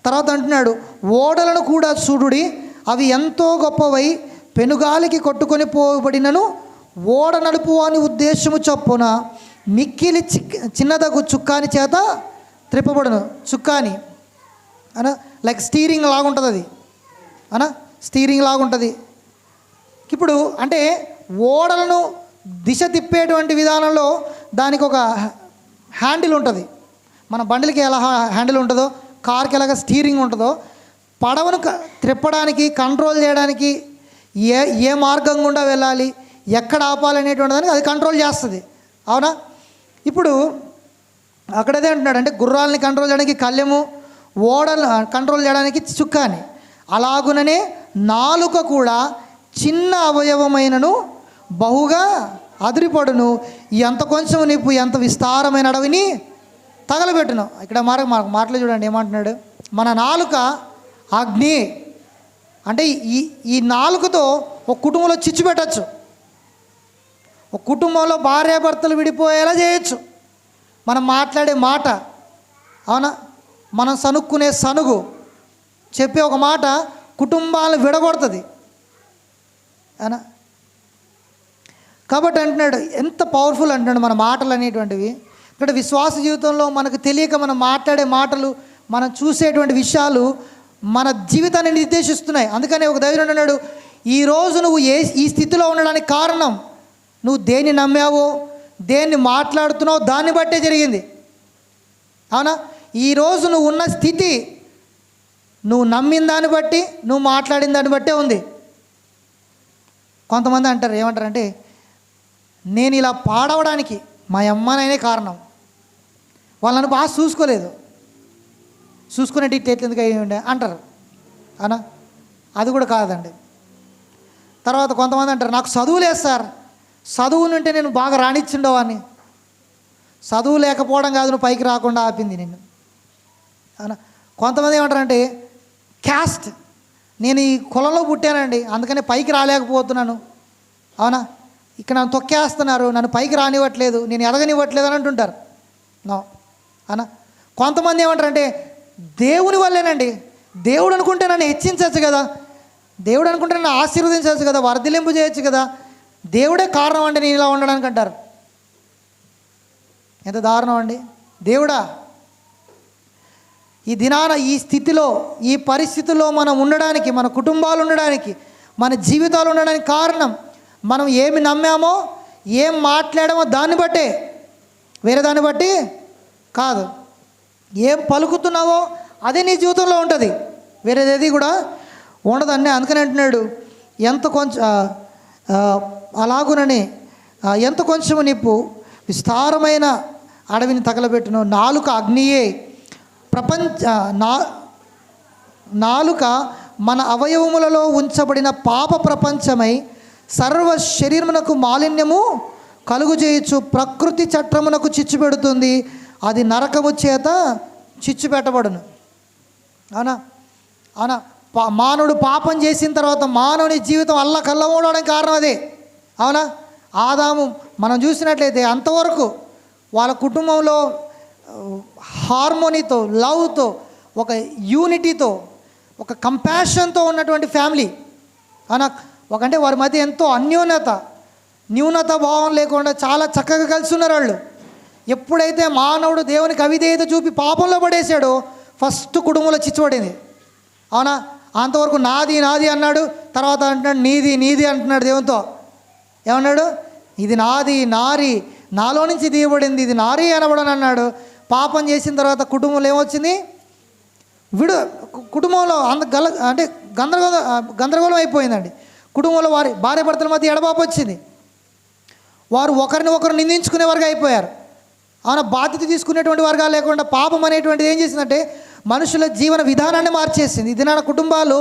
తర్వాత అంటున్నాడు, ఓడలను కూడా చూడుడి, అవి ఎంతో గొప్పవై పెనుగాలికి కొట్టుకొని పోబడినను ఓడ నడుపు అని ఉద్దేశము చొప్పున మిక్కిలి చిన్నదగు చుక్కాని చేత త్రిప్పబడును. చుక్కాని అనా లైక్ స్టీరింగ్ లాగుంటుంది అది, అనా స్టీరింగ్ లాగుంటుంది. ఇప్పుడు అంటే ఓడలను దిశ తిప్పేటువంటి విధానంలో దానికి ఒక హ్యాండిల్ ఉంటుంది. మన బండిలకి ఎలా హ్యాండిల్ ఉంటుందో, కార్కి ఎలాగ స్టీరింగ్ ఉంటుందో, పడవను త్రిప్పడానికి, కంట్రోల్ చేయడానికి ఏ మార్గం గుండా వెళ్ళాలి, ఎక్కడ ఆపాలనేటువంటి దానికి అది కంట్రోల్ చేస్తుంది, అవునా. ఇప్పుడు అక్కడదే అంటున్నాడు, అంటే గుర్రాలని కంట్రోల్ చేయడానికి కళ్ళెము, ఓడలు కంట్రోల్ చేయడానికి చుక్కాని, అలాగుననే నాలుక కూడా చిన్న అవయవమైనను బహుగా అదిరిపడును, ఎంత కొంచెం నిప్పు ఎంత విస్తారమైన అడవిని తగలబెట్టును. ఇక్కడ మాటలు చూడండి ఏమంటున్నాడు, మన నాలుక అగ్ని. అంటే ఈ నాలుకతో ఒక కుటుంబంలో చిచ్చు పెట్టచ్చు, ఒక కుటుంబంలో భార్యాభర్తలు విడిపోయేలా చేయొచ్చు. మనం మాట్లాడే మాట, అవునా, మనం సనుక్కునే సనుగు, చెప్పే ఒక మాట కుటుంబాలను విడగొడుతుంది, అవునా. కాబట్టి అంటున్నాడు ఎంత పవర్ఫుల్ అంటున్నాడు మన మాటలు అనేటువంటివి. ఇక్కడ విశ్వాస జీవితంలో మనకు తెలియక మనం మాట్లాడే మాటలు, మనం చూసేటువంటి విషయాలు మన జీవితాన్ని నిర్దేశిస్తున్నాయి. అందుకనే ఒక దైవజనుడు అన్నాడు, ఈరోజు నువ్వు ఈ స్థితిలో ఉండడానికి కారణం నువ్వు దేన్ని నమ్మావో, దేన్ని మాట్లాడుతున్నావో దాన్ని బట్టే జరిగింది. అవునా? ఈరోజు నువ్వు ఉన్న స్థితి నువ్వు నమ్మిన దాన్ని బట్టి, నువ్వు మాట్లాడిన దాన్ని బట్టే ఉంది. కొంతమంది అంటారు, ఏమంటారంటే, నేను ఇలా పాడవడానికి మా అమ్మనైనా కారణం, వాళ్ళని బాగా చూసుకోలేదు, చూసుకునేటి ఇట్లా ఎందుకు అయ్యి అంటారు. అవునా? అది కూడా కాదండి. తర్వాత కొంతమంది అంటారు, నాకు చదువు లేదు సార్, చదువునుంటే నేను బాగా రాణించుండవాన్ని. చదువు లేకపోవడం కాదు నువ్వు పైకి రాకుండా ఆపింది నిన్ను. అవునా? కొంతమంది ఏమంటారంటే, క్యాస్ట్, నేను ఈ కులంలో పుట్టానండి అందుకని పైకి రాలేకపోతున్నాను. అవునా? ఇక్కడ నన్ను తొక్కేస్తున్నారు, నన్ను పైకి రానివ్వట్లేదు, నేను ఎదగనివ్వట్లేదు అని అంటుంటారు. నో. అవునా? కొంతమంది ఏమంటారంటే, దేవుని వల్లేనండి, దేవుడు అనుకుంటే నన్ను హెచ్చించవచ్చు కదా, దేవుడు అనుకుంటే నన్ను ఆశీర్వదించవచ్చు కదా, వర్ధిలింపు చేయొచ్చు కదా, దేవుడే కారణం అండి నేను ఇలా ఉండడానికి అంటారు. ఎంత దారుణం అండి! దేవుడా, ఈ దినాన ఈ స్థితిలో, ఈ పరిస్థితుల్లో మనం ఉండడానికి, మన కుటుంబాలు ఉండడానికి, మన జీవితాలు ఉండడానికి కారణం మనం ఏమి నమ్మామో, ఏం మాట్లాడామో దాన్ని బట్టే, వేరే దాన్ని బట్టి కాదు. ఏం పలుకుతున్నావో అదే నీ జీవితంలో ఉంటుంది, వేరేదేది కూడా ఉండదండి. అందుకని అంటున్నాడు, ఎంత కొంచెం అలాగునని ఎంత కొంచెము నిప్పు విస్తారమైన అడవిని తగలబెట్టును, నాలుక అగ్నియే నాలుక మన అవయవములలో ఉంచబడిన పాప ప్రపంచమై సర్వ శరీరమునకు మాలిన్యము కలుగు చేయొచ్చు, ప్రకృతి చట్రమునకు చిచ్చు పెడుతుంది, అది నరకము చేత చిచ్చు పెట్టబడును. అవునా? అవునా? మానవుడు పాపం చేసిన తర్వాత మానవుని జీవితం అల్లకల్లమోడడానికి కారణం అదే. అవునా? ఆదాము మనం చూసినట్లయితే అంతవరకు వాళ్ళ కుటుంబంలో హార్మోనీతో, లవ్తో, ఒక యూనిటీతో, ఒక కంపాషన్తో ఉన్నటువంటి ఫ్యామిలీ. అవునా? ఒకంటే వారి మధ్య ఎంతో న్యూనత భావం లేకుండా చాలా చక్కగా కలిసి ఉన్నారు వాళ్ళు. ఎప్పుడైతే మానవుడు దేవునికి అవిధేయత చూపి పాపంలో పడేశాడో ఫస్ట్ కుటుంబంలో చిచ్చుపడింది. అవునా? అంతవరకు నాది నాది అన్నాడు, తర్వాత అంటున్నాడు నీది అంటున్నాడు దేవునితో. ఏమన్నాడు? ఇది నాది, నాలో నుంచి తీయబడింది, ఇది నారీ అనబడని అన్నాడు. పాపం చేసిన తర్వాత కుటుంబంలో ఏమొచ్చింది? కుటుంబంలో అంటే గందరగోళం అయిపోయిందండి. కుటుంబంలో వారి భార్య భర్తల మధ్య ఎడబాపు వచ్చింది. వారు ఒకరిని ఒకరు నిందించుకునే వారుగా అయిపోయారు. అవునా? బాధ్యత తీసుకునేటువంటి వారుగా లేకుండా పాపం అనేటువంటిది ఏం చేసిందంటే మనుషుల జీవన విధానాన్ని మార్చేసింది. ఇది నా కుటుంబాలు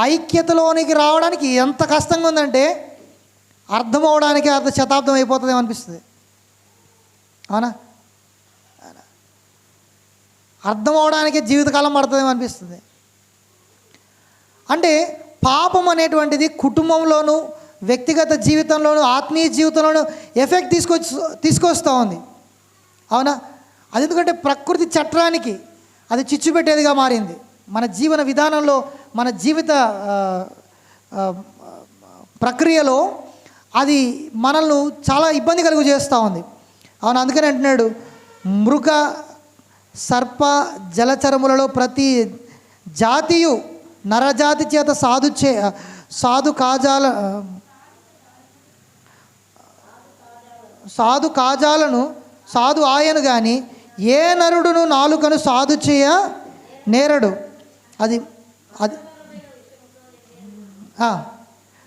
ఐక్యతలోనికి రావడానికి ఎంత కష్టంగా ఉందంటే అర్థం అవడానికి అర్ధ శతాబ్దం అయిపోతుందేమో అనిపిస్తుంది. అవునా? అర్థం అవడానికి జీవితకాలం పడుతుందేమో అనిపిస్తుంది. అంటే పాపం అనేటువంటిది కుటుంబంలోనూ, వ్యక్తిగత జీవితంలోనూ, ఆత్మీయ జీవితంలోనూ ఎఫెక్ట్ తీసుకొస్తూ ఉంది. అవునా? అది ఎందుకంటే ప్రకృతి చట్రానికి అది చిచ్చు పెట్టేదిగా మారింది. మన జీవన విధానంలో, మన జీవిత ప్రక్రియలో అది మనల్ని చాలా ఇబ్బంది కలుగు చేస్తూ ఉంది. అవును? అందుకని అంటున్నాడు, మృగ సర్ప జలచరములలో ప్రతి జాతియు నరజాతి చేత సాధు ఆయను కానీ ఏ నరుడును నాలుకను సాధు చేయ నేరడు. అది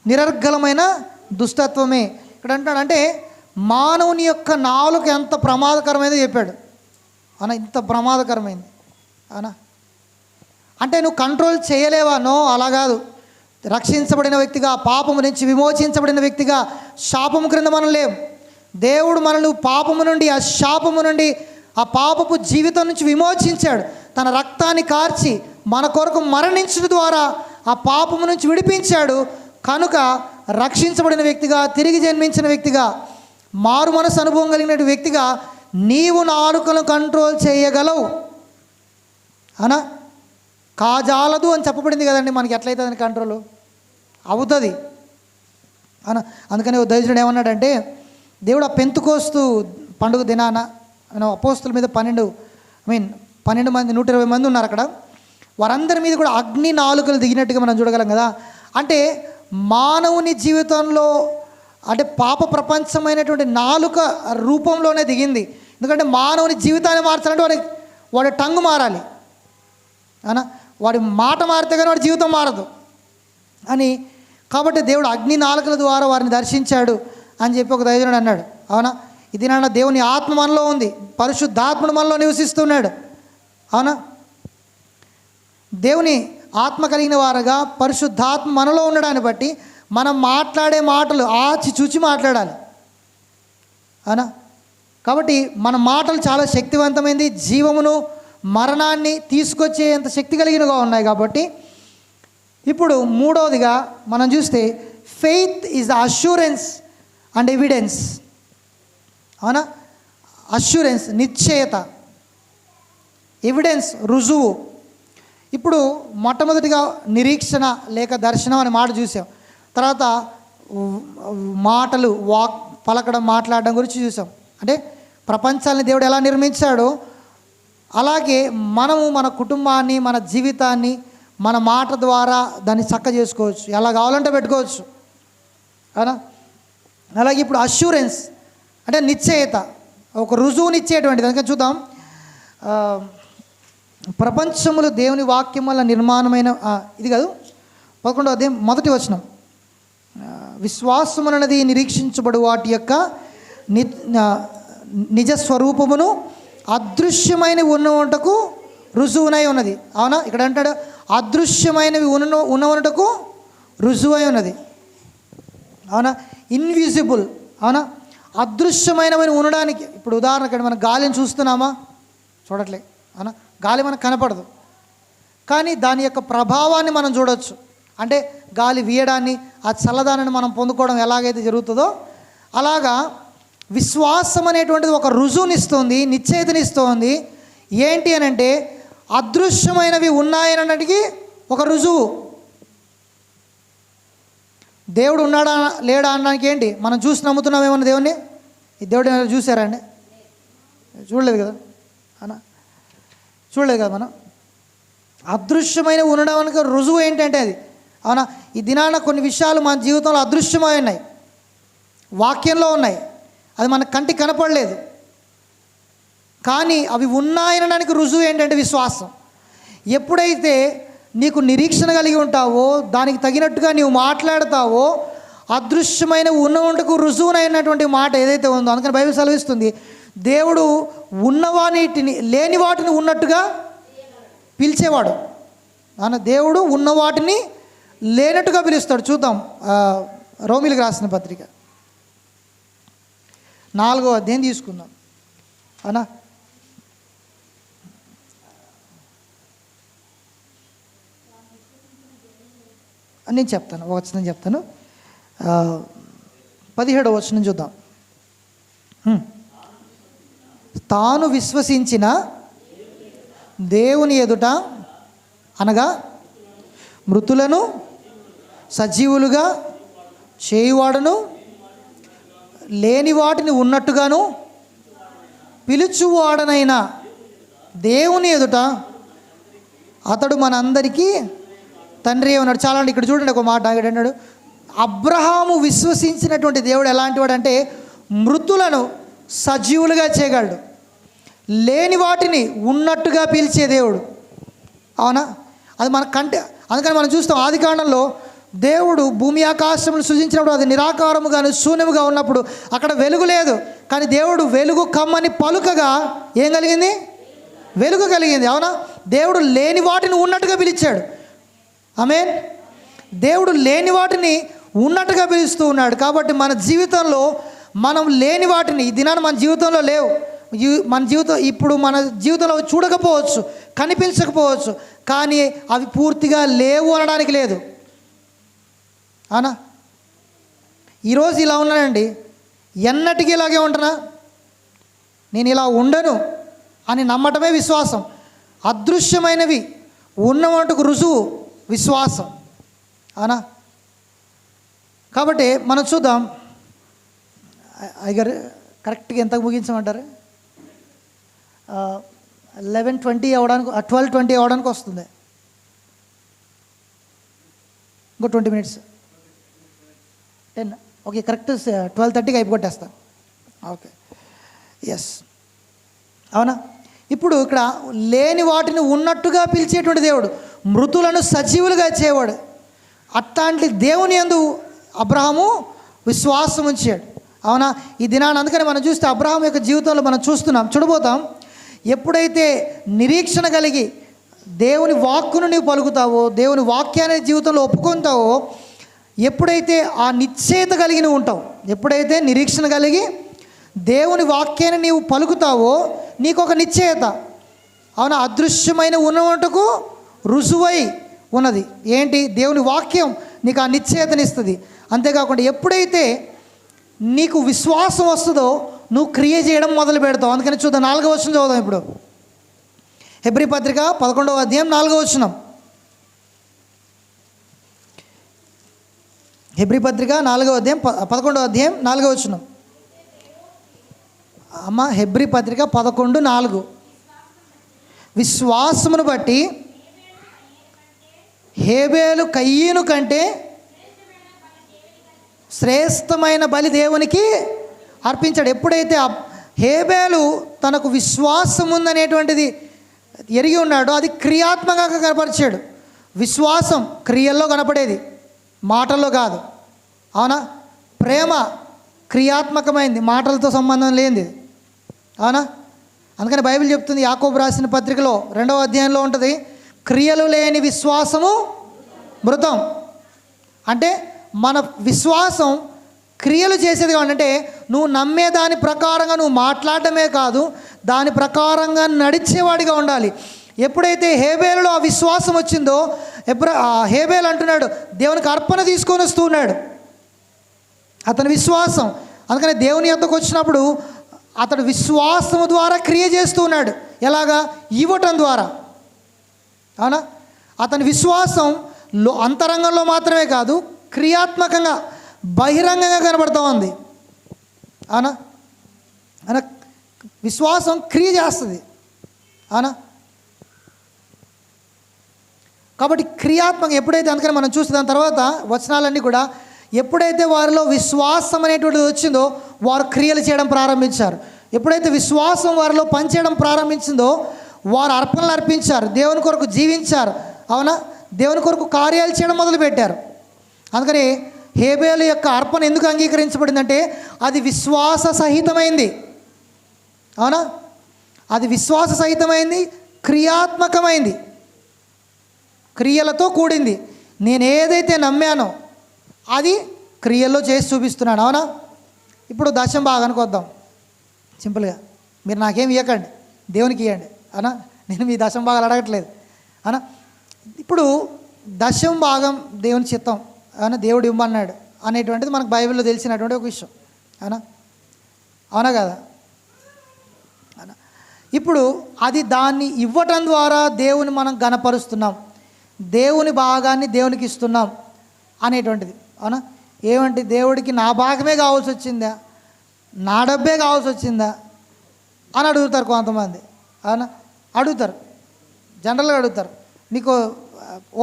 నిరర్గళమైన దుష్టత్వమే. ఇక్కడ అంటాడు, అంటే మానవుని యొక్క నాలుక ఎంత ప్రమాదకరమైనదో చెప్పాడు. అన్న ఇంత ప్రమాదకరమైంది. అనా అంటే నువ్వు కంట్రోల్ చేయలేవా? నో, అలా కాదు. రక్షించబడిన వ్యక్తిగా, పాపము నుంచి విమోచించబడిన వ్యక్తిగా, శాపము క్రింద మనం లేవు. దేవుడు మనల్ని పాపము నుండి, ఆ శాపము నుండి, ఆ పాపపు జీవితం నుంచి విమోచించాడు. తన రక్తాన్ని కార్చి మన కొరకు మరణించడం ద్వారా ఆ పాపము నుంచి విడిపించాడు. కనుక రక్షించబడిన వ్యక్తిగా, తిరిగి జన్మించిన వ్యక్తిగా, మారు మనసు అనుభవం కలిగిన వ్యక్తిగా నీవు నాలుకను కంట్రోల్ చేయగలవు. అనా కాజాలదు అని చెప్పబడింది కదండి. మనకి ఎట్లయితుందని కంట్రోల్ అవుతుంది అనా. అందుకని దైవజనుడు ఏమన్నాడంటే, దేవుడు ఆ పెంతుకోస్తు పండుగ దినాన అపోస్తుల మీద 12 మంది 120 మంది ఉన్నారు అక్కడ. వారందరి మీద కూడా అగ్ని నాలుకలు దిగినట్టుగా మనం చూడగలం కదా. అంటే మానవుని జీవితంలో అంటే పాప ప్రపంచమైనటువంటి నాలుక రూపంలోనే దిగింది. ఎందుకంటే మానవుని జీవితాన్ని మార్చాలంటే వాడి టంగు మారాలి. అవునా? వాడి మాట మారితే కానీ వాడి జీవితం మారదు అని. కాబట్టి దేవుడు అగ్ని నాలుకల ద్వారా వారిని దర్శించాడు అని చెప్పి ఒక దైవజనుడు అన్నాడు. అవునా? ఇది నాన్న దేవుని ఆత్మ మనలో ఉంది, పరిశుద్ధాత్ముడు మనలో నివసిస్తున్నాడు. అవునా? దేవుని ఆత్మ కలిగిన వారుగా పరిశుద్ధాత్మ మనలో ఉండడాన్ని బట్టి మనం మాట్లాడే మాటలు ఆచి చూచి మాట్లాడాలి. అవునా? కాబట్టి మన మాటలు చాలా శక్తివంతమైంది, జీవమును మరణాన్ని తీసుకొచ్చేంత శక్తి కలిగినగా ఉన్నాయి. కాబట్టి ఇప్పుడు మూడవదిగా మనం చూస్తే faith is the assurance and evidence. అవునా? అష్యూరెన్స్ నిశ్చయత, ఎవిడెన్స్ రుజువు. ఇప్పుడు మొట్టమొదటిగా నిరీక్షణ లేక దర్శనం అనే మాట చూసాం. తర్వాత మాటలు పలకడం మాట్లాడడం గురించి చూసాం. అంటే ప్రపంచాన్ని దేవుడు ఎలా నిర్మించాడో అలాగే మనము మన కుటుంబాన్ని, మన జీవితాన్ని మన మాట ద్వారా దాన్ని చక్క చేసుకోవచ్చు, ఎలా కావాలంటే పెట్టుకోవచ్చు. అవునా? అలాగే ఇప్పుడు అష్యూరెన్స్ అంటే నిశ్చయత, ఒక రుజువునిచ్చేటువంటిది. అందుకని చూద్దాం, ప్రపంచములు దేవుని వాక్యం వల్ల నిర్మాణమైన, ఇది కాదు 11వ అధ్యాయం 1వ వచనం, విశ్వాసమునది నిరీక్షించబడు వాటి యొక్క నిజస్వరూపమును అదృశ్యమైనవి ఉన్నటకు రుజువునై ఉన్నది. అవునా? ఇక్కడ అంటాడు అదృశ్యమైనవి ఉన్నటకు రుజువై ఉన్నది. అవునా? ఇన్విజిబుల్. అవునా? అదృశ్యమైనవి ఉండడానికి. ఇప్పుడు ఉదాహరణకి మనం గాలిని చూస్తున్నామా? చూడట్లే. అవునా? గాలి మనకు కనపడదు, కానీ దాని యొక్క ప్రభావాన్ని మనం చూడవచ్చు. అంటే గాలి వీయడాన్ని, ఆ చల్లదానాన్ని మనం పొందుకోవడం ఎలాగైతే జరుగుతుందో అలాగా విశ్వాసం అనేటువంటిది ఒక రుజువునిస్తుంది, నిశ్చయితనిస్తుంది. ఏంటి అని అంటే అదృశ్యమైనవి ఉన్నాయనడానికి ఒక రుజువు. దేవుడు ఉన్నాడా లేడా అనడానికి ఏంటి? మనం చూసి నమ్ముతున్నామేమన్నా దేవుణ్ణి? ఈ దేవుడు ఏమైనా చూసారా అండి? చూడలేదు కదా. అనా చూడలేదు కదా. మనం అదృశ్యమైన ఉండడానికి రుజువు ఏంటంటే అది. అవునా? ఈ దినాన కొన్ని విషయాలు మన జీవితంలో అదృశ్యమై ఉన్నాయి, వాక్యంలో ఉన్నాయి, అది మన కంటికి కనపడలేదు, కానీ అవి ఉన్నాయనడానికి రుజువు ఏంటంటే విశ్వాసం. ఎప్పుడైతే నీకు నిరీక్షణ కలిగి ఉంటావో, దానికి తగినట్టుగా నీవు మాట్లాడతావో, అదృశ్యమైన ఉన్నందుకు రుజువునైనటువంటి మాట ఏదైతే ఉందో, అందుకని బైబిల్ సెలవిస్తుంది దేవుడు ఉన్నవాటిని లేని వాటిని ఉన్నట్టుగా పిలిచేవాడు. దేవుడు ఉన్న వాటిని లేనట్టుగా పిలుస్తాడు. చూద్దాం, రోమిలకు రాసిన పత్రిక 4వ అధ్యాయం తీసుకుందాం. అవునా? నేను చెప్తాను, వచనం చెప్తాను. 17వ వచనం చూద్దాం. తాను విశ్వసించిన దేవుని ఎదుట అనగా మృతులను సజీవులుగా చేయువాడును, లేని వాటిని ఉన్నట్టుగాను పిలుచువాడనైన దేవుని ఎదుట అతడు మనందరికీ తండ్రి ఉన్నాడు. చాలా అంటే ఇక్కడ చూడండి ఒక మాట అన్నాడు, అబ్రహాము విశ్వసించినటువంటి దేవుడు ఎలాంటి వాడు అంటే మృతులను సజీవులుగా చేయగలడు, లేని వాటిని ఉన్నట్టుగా పిలిచే దేవుడు. అవునా? అది మన కంటే. అందుకని మనం చూస్తాం ఆదికాండంలో దేవుడు భూమి ఆకాశమును సృజించినప్పుడు అది నిరాకారముగాను శూన్యముగా ఉన్నప్పుడు అక్కడ వెలుగు లేదు, కానీ దేవుడు వెలుగు కమ్మని పలుకగా ఏం కలిగింది? వెలుగు కలిగింది. అవునా? దేవుడు లేని వాటిని ఉన్నట్టుగా పిలిచాడు. ఆమేన్. దేవుడు లేని వాటిని ఉన్నట్టుగా పిలుస్తూ ఉన్నాడు. కాబట్టి మన జీవితంలో మనం లేని వాటిని ఈ దినాన్ని మన జీవితంలో లేవు. మన జీవితం ఇప్పుడు మన జీవితంలో చూడకపోవచ్చు, కనిపించకపోవచ్చు, కానీ అవి పూర్తిగా లేవు అనడానికి లేదు. అవునా? ఈరోజు ఇలా ఉన్నానండి, ఎన్నటికీ ఇలాగే ఉంటున్నా, నేను ఇలా ఉండను అని నమ్మటమే విశ్వాసం. అదృశ్యమైనవి ఉన్నవాటికి రుజువు విశ్వాసం. అవునా? కాబట్టి మనం చూద్దాం. అయ్యగారు కరెక్ట్గా ఎంత ముగించమంటారు? 11:20 అవ్వడానికి 12:20 అవ్వడానికి వస్తుంది. ఇంకో 20 minutes, 10. ఓకే, కరెక్ట్ 12:30కి అయిపోగొట్టేస్తాను. Okay, yes. అవునా? ఇప్పుడు ఇక్కడ లేని వాటిని ఉన్నట్టుగా పిలిచేటువంటి దేవుడు, మృతులను సజీవులుగా చేయవాడు. అట్లాంటి దేవుని యందు అబ్రహాము విశ్వాసం ఉంచాడు. అవునా? ఈ దినాన్ని అందుకని మనం చూస్తే అబ్రహాం యొక్క జీవితంలో మనం చూడబోతాం. ఎప్పుడైతే నిరీక్షణ కలిగి దేవుని వాక్కును నీవు పలుకుతావో, దేవుని వాక్యాన్ని జీవితంలో ఒప్పుకుంటావో, ఎప్పుడైతే ఆ నిశ్చయత కలిగి నువ్వు ఉంటావు, ఎప్పుడైతే నిరీక్షణ కలిగి దేవుని వాక్యాన్ని నీవు పలుకుతావో నీకు ఒక నిశ్చయత, అవునా, అదృశ్యమైన ఉన్నట్టుకు రుజువై ఉన్నది. ఏంటి? దేవుని వాక్యం నీకు ఆ నిశ్చయతనిస్తుంది. అంతేకాకుండా ఎప్పుడైతే నీకు విశ్వాసం వస్తుందో నువ్వు క్రియ చేయడం మొదలు పెడతావు. అందుకని చూద్దాం, 4వ వచనం చదువుదాం ఇప్పుడు. హెబ్రీ పత్రిక 11వ అధ్యాయం 4వ వచనం. హెబ్రీ పత్రిక 4వ అధ్యాయం 11వ అధ్యాయం 4వ వచనం. అమ్మ, హెబ్రీ పత్రిక 11:4. విశ్వాసమును బట్టి హేబేలు కయ్యను కంటే శ్రేష్టమైన బలి దేవునికి అర్పించాడు. ఎప్పుడైతే హేబేలు తనకు విశ్వాసం ఉందనేటువంటిది ఎరిగి ఉన్నాడో అది క్రియాత్మకంగా కనపరిచాడు. విశ్వాసం క్రియల్లో కనపడేది, మాటల్లో కాదు. అవునా? ప్రేమ క్రియాత్మకమైంది, మాటలతో సంబంధం లేనిది. అవునా? అందుకని బైబిల్ చెప్తుంది, యాకోబు రాసిన పత్రికలో 2వ అధ్యాయంలో ఉంటుంది, క్రియలు లేని విశ్వాసము మృతం. అంటే మన విశ్వాసం క్రియలు చేసేది అంటే నువ్వు నమ్మే దాని ప్రకారంగా నువ్వు మాట్లాడటమే కాదు, దాని ప్రకారంగా నడిచేవాడిగా ఉండాలి. ఎప్పుడైతే హేబేలులో ఆ విశ్వాసం వచ్చిందో, హేబేలు అంటున్నాడు దేవునికి అర్పణ తీసుకొని వస్తున్నాడు, అతని విశ్వాసం. అందుకని దేవుని యొద్దకు వచ్చినప్పుడు అతడు విశ్వాసము ద్వారా క్రియ చేస్తూ ఉన్నాడు. ఎలాగా? ఇవ్వటం ద్వారా. అవునా? అతని విశ్వాసం అంతరంగంలో మాత్రమే కాదు, క్రియాత్మకంగా బహిరంగంగా కనబడుతూ ఉంది. అవునా? అన విశ్వాసం క్రియ చేస్తుంది. అవునా? కాబట్టి క్రియాత్మక ఎప్పుడైతే, అందుకని మనం చూస్తే దాని తర్వాత వచనాలన్నీ కూడా ఎప్పుడైతే వారిలో విశ్వాసం అనేటువంటిది వచ్చిందో వారు క్రియలు చేయడం ప్రారంభించారు. ఎప్పుడైతే విశ్వాసం వారిలో పనిచేయడం ప్రారంభించిందో వారు అర్పణలు అర్పించారు, దేవుని కొరకు జీవించారు. అవునా? దేవుని కొరకు కార్యాలు చేయడం మొదలుపెట్టారు. అందుకని హేబేలు యొక్క అర్పణ ఎందుకు అంగీకరించబడిందంటే అది విశ్వాస సహితమైంది. అవునా? అది విశ్వాస సహితమైంది, క్రియాత్మకమైంది, క్రియలతో కూడింది. నేను ఏదైతే నమ్మానో అది క్రియల్లో చేసి చూపిస్తున్నాను. అవునా? ఇప్పుడు దశం భాగానికి వద్దాం. సింపుల్గా మీరు నాకేం ఇవ్వకండి, దేవునికి ఇవ్వండి. అవునా? నేను మీ దశం భాగాలు అడగట్లేదు. అవునా? ఇప్పుడు దశం భాగం దేవుని చిత్తం, అవునా, దేవుడు ఇవ్వమన్నాడు అనేటువంటిది మనకు బైబిల్లో తెలిసినటువంటి ఒక విషయం. అవునా? అవునా కదా? అవునా? ఇప్పుడు అది దాన్ని ఇవ్వటం ద్వారా దేవుని మనం గణపరుస్తున్నాం, దేవుని భాగాన్ని దేవునికి ఇస్తున్నాం అనేటువంటిది. అవునా? ఏమంటే దేవుడికి నా భాగమే కావాల్సి వచ్చిందా, నా డబ్బే కావాల్సి వచ్చిందా అని అడుగుతారు కొంతమంది. అవునా? అడుగుతారు, జనరల్గా అడుగుతారు. మీకు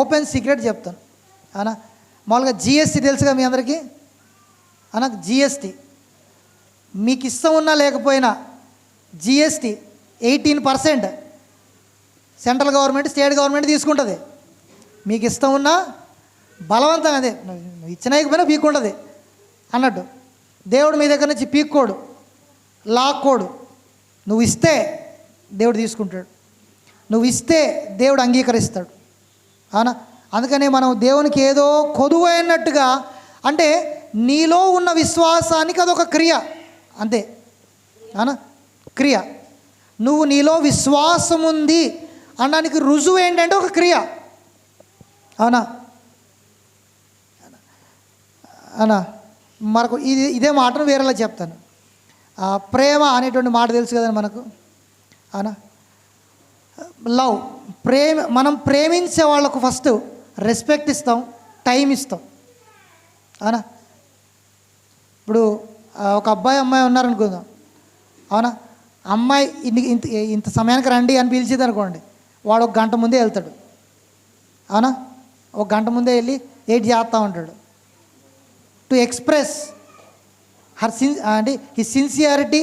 ఓపెన్ సీక్రెట్ చెప్తాను. అవునా? మామూలుగా జిఎస్టీ తెలుసుగా మీ అందరికీ. అవునా? జిఎస్టీ మీకు ఇష్టం ఉన్నా లేకపోయినా GST 18% central government, state government తీసుకుంటుంది. మీకు ఇష్టం ఉన్నా బలవంతంగా, అదే నువ్వు ఇచ్చినాకపోయినా పీక్కుంటుంది అన్నట్టు. దేవుడు మీ దగ్గర నుంచి పీక్కోడు, లాక్కోడు. నువ్వు ఇస్తే దేవుడు తీసుకుంటాడు, నువ్వు ఇస్తే దేవుడు అంగీకరిస్తాడు. అవునా? అందుకనే మనం దేవునికి ఏదో కొదువు అయినట్టుగా, అంటే నీలో ఉన్న విశ్వాసానికి అదొక క్రియ అంతే. అవునా? క్రియ. నువ్వు నీలో విశ్వాసం ఉంది అనడానికి రుజువు ఏంటంటే ఒక క్రియ. అవునా? అవునా? మనకు ఇదే మాటను వేరేలా చెప్తాను. ప్రేమ అనేటువంటి మాట తెలుసు కదండి మనకు. అవునా? లవ్, మనం ప్రేమించే వాళ్ళకు ఫస్ట్ రెస్పెక్ట్ ఇస్తాం, టైం ఇస్తాం. అవునా? ఇప్పుడు ఒక అబ్బాయి అమ్మాయి ఉన్నారనుకుందాం. అవునా? అమ్మాయి ఇంత సమయానికి రండి అని పిలిచేది అనుకోండి, వాడు 1 గంట ముందే వెళ్తాడు. అవునా? 1 గంట ముందే వెళ్ళి వెయిట్ చేస్తూ ఉంటాడు. To express his sincerity,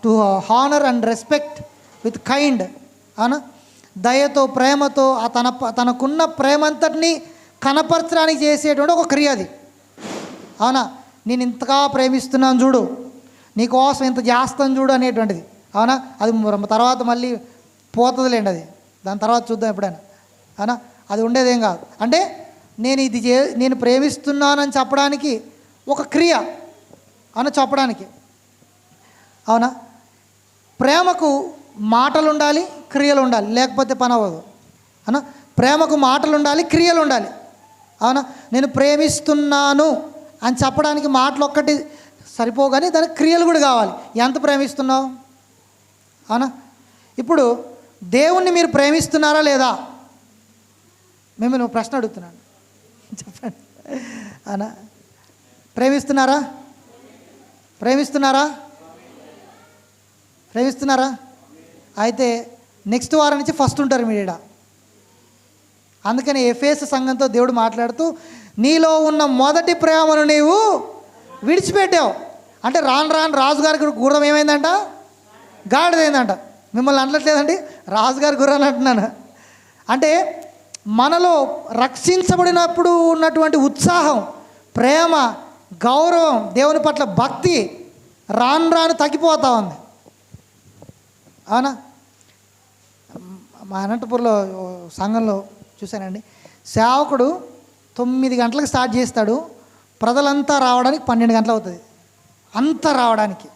to honour and respect with kind, అవునా, దయతో, ప్రేమతో తనకున్న ప్రేమంతటిని కనపరచడానికి చేసేటువంటి ఒక క్రియ అది, అవునా. నేను ఇంతగా ప్రేమిస్తున్నాను చూడు, నీకోసం ఇంత చేస్తాను చూడు అనేటువంటిది, అవునా. అది తర్వాత మళ్ళీ పోతుందిలేండి, అది దాని తర్వాత చూద్దాం ఎప్పుడైనా, అవునా. అది ఉండేదేం కాదు. అంటే నేను ప్రేమిస్తున్నానని చెప్పడానికి ఒక క్రియ అని చెప్పడానికి, అవునా. ప్రేమకు మాటలు ఉండాలి, క్రియలు ఉండాలి, లేకపోతే పని అవ్వదు, అవునా. ప్రేమకు మాటలు ఉండాలి, క్రియలు ఉండాలి, అవునా. నేను ప్రేమిస్తున్నాను అని చెప్పడానికి మాటలు ఒక్కటి సరిపోగానే దానికి క్రియలు కూడా కావాలి. ఎంత ప్రేమిస్తున్నావు, అవునా. ఇప్పుడు దేవుణ్ణి మీరు ప్రేమిస్తున్నారా లేదా? మిమ్మల్ని ప్రశ్న అడుగుతున్నాను, చెప్పండి, అవునా. ప్రేమిస్తున్నారా? అయితే నెక్స్ట్ వారం నుంచి ఫస్ట్ ఉంటారు మీరు. అందుకని ఎఫెసు సంఘంతో దేవుడు మాట్లాడుతూ, నీలో ఉన్న మొదటి ప్రేమను నీవు విడిచిపెట్టావు. అంటే రాను రాను రాజుగారికి గుర్రం ఏమైందంట? గాడిదైందంట. మిమ్మల్ని అనట్లేదండి, రాజుగారి గుర్రాన్ని అంటున్నాను. అంటే మనలో రక్షించబడినప్పుడు ఉన్నటువంటి ఉత్సాహం, ప్రేమ, గౌరవం, దేవుని పట్ల భక్తి రాను రాను తగ్గిపోతూ ఉంది, అవునా. మా అనంతపూర్లో సంఘంలో చూశానండి, సేవకుడు 9 గంటలకు స్టార్ట్ చేస్తాడు, ప్రజలంతా రావడానికి 12 గంటలు అవుతుంది, అంతా రావడానికి.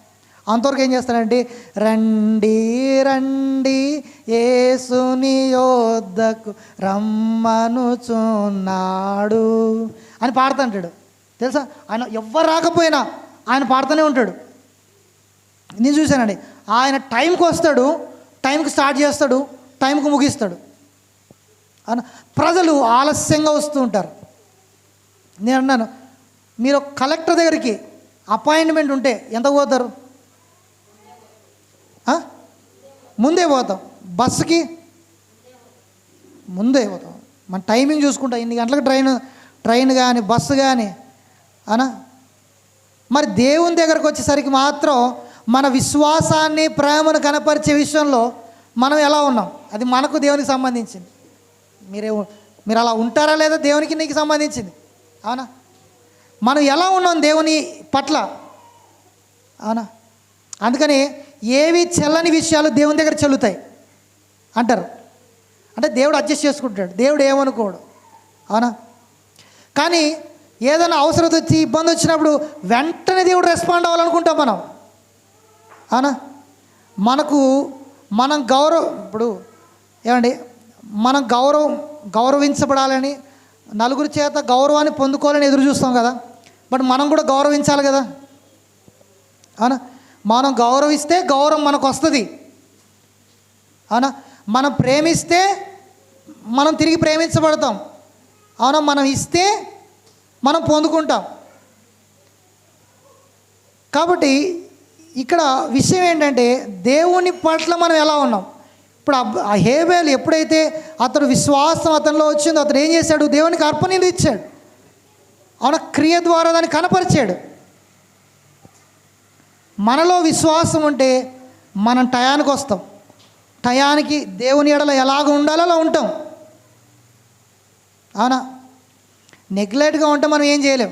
అంతవరకు ఏం చేస్తాడంటే, రండి రండి యేసుని యొద్దకు రమ్మనుచున్నాడు అని పాడుతుంటాడు, తెలుసా. ఆయన ఎవ్వరు రాకపోయినా ఆయన పాడుతూనే ఉంటాడు. నేను చూశానండి, ఆయన టైంకి వస్తాడు, టైంకి స్టార్ట్ చేస్తాడు, టైంకి ముగిస్తాడు. ప్రజలు ఆలస్యంగా వస్తూ ఉంటారు. నేను అన్నాను, మీరు కలెక్టర్ దగ్గరికి అపాయింట్మెంట్ ఉంటే ఎంత పోతారు? ముందే పోతాం, బస్సుకి ముందే పోతాం, మన టైమింగ్ చూసుకుంటా, ఇన్ని గంటలకు ట్రైన్ కానీ బస్సు కానీ, అనా. మరి దేవుని దగ్గరకు వచ్చేసరికి మాత్రం మన విశ్వాసాన్ని, ప్రేమను కనపరిచే విషయంలో మనం ఎలా ఉన్నాం, అది మనకు దేవునికి సంబంధించింది. మీరు అలా ఉంటారా లేదా, దేవునికి నీకు సంబంధించింది, అవునా. మనం ఎలా ఉన్నాం దేవుని పట్ల, అవునా. అందుకని ఏవి చెల్లని విషయాలు దేవుని దగ్గర చెల్లుతాయి అంటారు. అంటే దేవుడు అడ్జస్ట్ చేసుకుంటాడు, దేవుడు ఏమనుకోడు, అవునా. కానీ ఏదైనా అవసరం వచ్చి ఇబ్బంది వచ్చినప్పుడు వెంటనే దేవుడు రెస్పాండ్ అవ్వాలనుకుంటాం మనం, అవునా. మనం ఇప్పుడు ఏమండి, మనం గౌరవించబడాలని, నలుగురి చేత గౌరవాన్ని పొందుకోవాలని ఎదురు చూస్తాం కదా. బట్ మనం కూడా గౌరవించాలి కదా, అవునా. మనం గౌరవిస్తే గౌరవం మనకు వస్తుంది, అవునా. మనం ప్రేమిస్తే మనం తిరిగి ప్రేమించబడతాం, అవునా. మనం ఇస్తే మనం పొందుకుంటాం. కాబట్టి ఇక్కడ విషయం ఏంటంటే, దేవుని పట్ల మనం ఎలా ఉన్నాం. ఇప్పుడు ఆ హేబేలు ఎప్పుడైతే అతడు విశ్వాసం అతనిలో వచ్చిందో, అతడు ఏం చేశాడు? దేవునికి అర్పణ ఇచ్చాడు, అవునా. క్రియ ద్వారా దాన్ని కనపరిచాడు. మనలో విశ్వాసం ఉంటే మనం టయానికి వస్తాం, టయానికి దేవుని ఎడల ఎలాగ ఉండాలో అలా ఉంటాం, అవునా. నెగ్లెక్ట్గా ఉంటే మనం ఏం చేయలేం,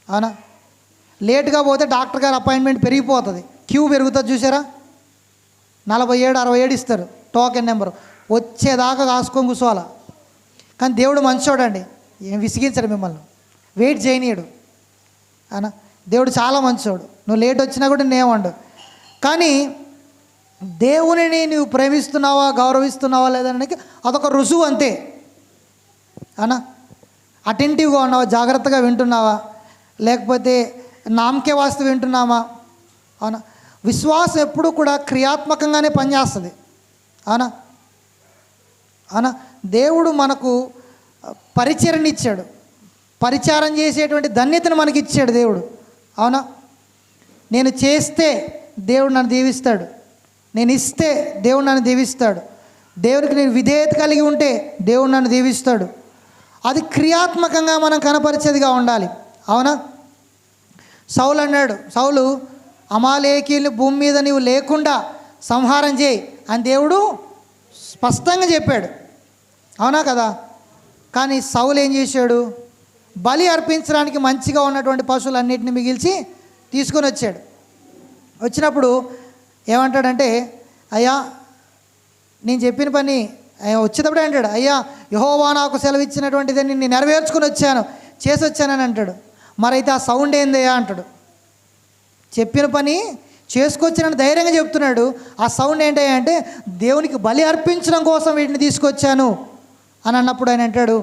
అవునా. లేట్గా పోతే డాక్టర్ గారు అపాయింట్మెంట్ పెరిగిపోతుంది, క్యూ పెరుగుతుంది, చూసారా. 47, 67 ఇస్తారు టోకెన్ నెంబరు, వచ్చేదాకా కాసుకొని కూర్చోవాలా. కానీ దేవుడు మంచోడండి, ఏం విసిగించడు మిమ్మల్ని, వెయిట్ చేయనీయడు, అవునా. దేవుడు చాలా మంచోడు, నువ్వు లేట్ వచ్చినా కూడా నేనేమండు. కానీ దేవునిని నువ్వు ప్రేమిస్తున్నావా, గౌరవిస్తున్నావా లేదనడానికి అదొక రుజువు అంతే, అవునా. అటెంటివ్గా ఉన్నావా, జాగ్రత్తగా వింటున్నావా, లేకపోతే నామకే వాస్తు వింటున్నామా, అవునా. విశ్వాసం ఎప్పుడు కూడా క్రియాత్మకంగానే పనిచేస్తుంది, అవునా. దేవుడు మనకు పరిచరణ ఇచ్చాడు, పరిచారం చేసేటువంటి ధన్యతను మనకి ఇచ్చాడు దేవుడు, అవునా. నేను చేస్తే దేవుడు నన్ను దీవిస్తాడు, నేను ఇస్తే దేవుడు నన్ను దీవిస్తాడు, దేవుడికి నేను విధేయత కలిగి ఉంటే దేవుడు నన్ను దీవిస్తాడు. అది క్రియాత్మకంగా మనం కనపరిచేదిగా ఉండాలి, అవునా. సౌలు అన్నాడు, సౌలు అమాలేకీయుల్ని భూమి మీద నీవు లేకుండా సంహారం చేయి అని దేవుడు స్పష్టంగా చెప్పాడు. అవునా కదా? కానీ సౌలు ఏం చేశాడు? బలి అర్పించడానికి మంచిగా ఉన్నటువంటి పశువులన్నింటినీ మిగిల్చి తీసుకొని వచ్చాడు. వచ్చినప్పుడు ఏమంటాడంటే, అయ్యా నేను చెప్పిన పని వచ్చేటప్పుడే అంటాడు, అయ్యా యెహోవా నాకు సెలవిచ్చినటువంటిది నేను నెరవేర్చుకొని వచ్చాను, చేసి వచ్చానని అంటాడు. మరైతే ఆ సౌండ్ ఏందయ్యా అంటాడు. చెప్పిన పని చేసుకొచ్చానని ధైర్యంగా చెప్తున్నాడు. ఆ సౌండ్ ఏంటయ్యా అంటే, దేవునికి బలి అర్పించడం కోసం వీటిని తీసుకొచ్చాను అని అన్నప్పుడు ఆయన అంటాడు,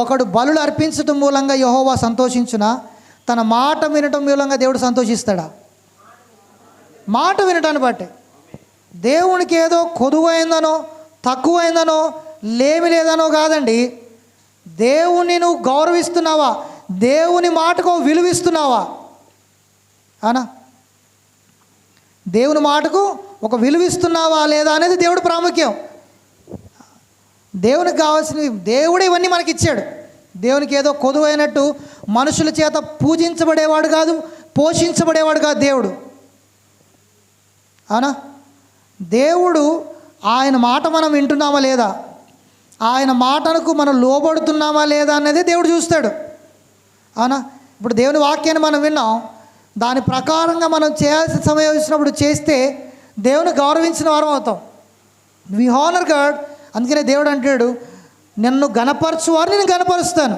ఒకడు బలులు అర్పించడం మూలంగా యెహోవా సంతోషించునా, తన మాట వినటం మూలంగా దేవుడు సంతోషిస్తాడా? మాట వినటాన్ని బట్టి. దేవునికి ఏదో కొదువైందనో తక్కువైందనో లేమి లేదనో కాదండి. దేవుని నువ్వు గౌరవిస్తున్నావా, దేవుని మాటకు విలువిస్తున్నావా? అవునా? దేవుని మాటకు ఒక విలువిస్తున్నావా లేదా అనేది దేవుడు ప్రాముఖ్యం. దేవునికి కావాల్సినవి దేవుడే ఇవన్నీ మనకి ఇచ్చాడు. దేవునికి ఏదో కొదువైనట్టు మనుషుల చేత పూజించబడేవాడు కాదు, పోషించబడేవాడు కాదు దేవుడు. అవునా? దేవుడు ఆయన మాట మనం వింటున్నామా లేదా, ఆయన మాటలకు మనం లోబడుతున్నామా లేదా అనేది దేవుడు చూస్తాడు. అవునా? ఇప్పుడు దేవుని వాక్యాన్ని మనం విన్నాం, దాని ప్రకారంగా మనం చేయాల్సిన సమయం వచ్చినప్పుడు చేస్తే దేవుని గౌరవించిన వారం అవుతాం. వి హానర్ గాడ్. అందుకనే దేవుడు అంటాడు, నన్ను గణపరచువారు నేను గణపరుస్తాను.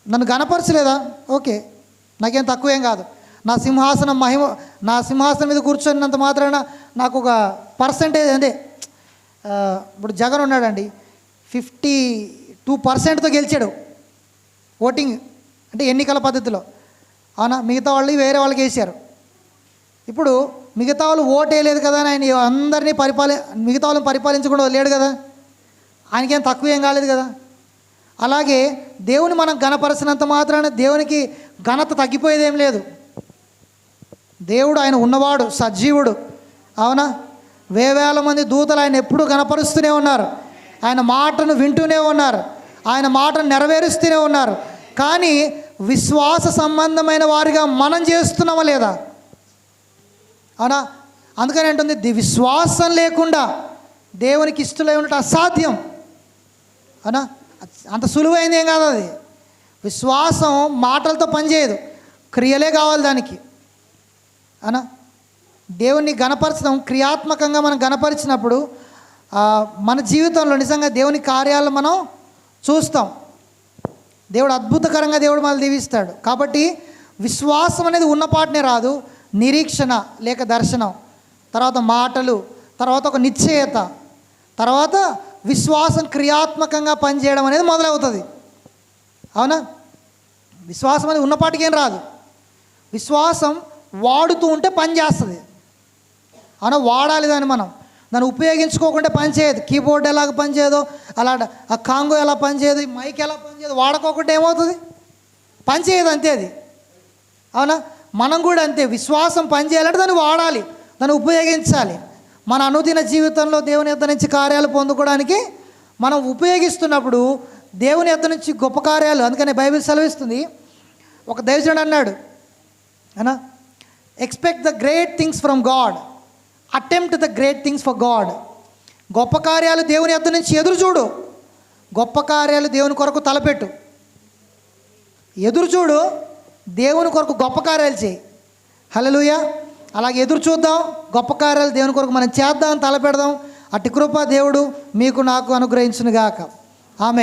నన్ను గణపరచలేదా, ఓకే, నాకేం తక్కువేం కాదు. నా సింహాసనం మీద కూర్చున్నంత మాత్రాన నాకు ఒక పర్సంటేజ్ అంటే, ఇప్పుడు జగన్ ఉన్నాడండి, 52%తో గెలిచాడు ఓటింగ్, అంటే ఎన్నికల పద్ధతిలో. అవునా? మిగతా వాళ్ళు వేరే వాళ్ళకి వేసారు. ఇప్పుడు మిగతా వాళ్ళు ఓటు వేయలేదు కదా అని ఆయన అందరినీ మిగతా వాళ్ళని పరిపాలించకుండా లేడు కదా, ఆయనకేం తక్కువ ఏం కాలేదు కదా. అలాగే దేవుని మనం ఘనపరచినంత మాత్రాన దేవునికి ఘనత తగ్గిపోయేదేం లేదు. దేవుడు ఆయన ఉన్నవాడు, సజీవుడు. అవునా? వేవేల మంది దూతలు ఆయన ఎప్పుడూ ఘనపరుస్తూనే ఉన్నారు, ఆయన మాటను వింటూనే ఉన్నారు, ఆయన మాటను నెరవేరుస్తూనే ఉన్నారు. కానీ విశ్వాస సంబంధమైన వారిగా మనం చేస్తున్నామా లేదా? అవునా? అందుకని అంటుంది, విశ్వాసం లేకుండా దేవునికి ఇష్టలై ఉండటం అసాధ్యం. అవునా? అంత సులువైంది ఏం కాదు అది. విశ్వాసం మాటలతో పనిచేయదు, క్రియలే కావాలి దానికి. అవునా? దేవుణ్ణి గణపరచడం క్రియాత్మకంగా మనం గణపరిచినప్పుడు మన జీవితంలో నిజంగా దేవుని కార్యాలు మనం చూస్తాం. దేవుడు అద్భుతకరంగా దేవుడు మనల్ని దీవిస్తాడు. కాబట్టి విశ్వాసం అనేది ఉన్నపాటినే రాదు, నిరీక్షణ లేక దర్శనం, తర్వాత మాటలు, తర్వాత ఒక నిశ్చయత, తర్వాత విశ్వాసం క్రియాత్మకంగా పనిచేయడం అనేది మొదలవుతుంది. అవునా? విశ్వాసం అనేది ఉన్నపాటికేం రాదు. విశ్వాసం వాడుతూ ఉంటే పని చేస్తుంది. అవునా? వాడాలి దాన్ని ఉపయోగించుకోకుండా పనిచేయదు. కీబోర్డ్ ఎలాగ పనిచేయదో అలా ఆ కాంగో ఎలా పనిచేయదు, ఈ మైక్ ఎలా పనిచేయదు, వాడుకోకుండా ఏమవుతుంది? పనిచేయదు, అంతే అది. అవునా? మనం కూడా అంతే. విశ్వాసం పనిచేయాలంటే దాన్ని వాడాలి, దాన్ని ఉపయోగించాలి. మన అనుదిన జీవితంలో దేవుని యొద్ద నుంచి కార్యాలు పొందుకోవడానికి మనం ఉపయోగిస్తున్నప్పుడు దేవుని యొద్ద నుంచి గొప్ప కార్యాలు. అందుకని బైబిల్ సెలవిస్తుంది, ఒక దైవజనుడు అన్నాడు, అనా, expect the great things from God, attempt the great things for God. గొప్ప కార్యాలు దేవుని యొద్ద నుంచి ఎదురు చూడు, గొప్ప కార్యాలు దేవుని కొరకు తలపెట్టు. ఎదురు చూడు, దేవుని కొరకు గొప్ప కార్యాలు చేయి. హల్లెలూయా. అలాగే ఎదురు చూద్దాం, గొప్ప కార్యాలు దేవుని కొరకు మనం చేద్దాం, తలపెడదాం. అట్టి కృప దేవుడు మీకు నాకు అనుగ్రహించునుగాక. ఆమేన్.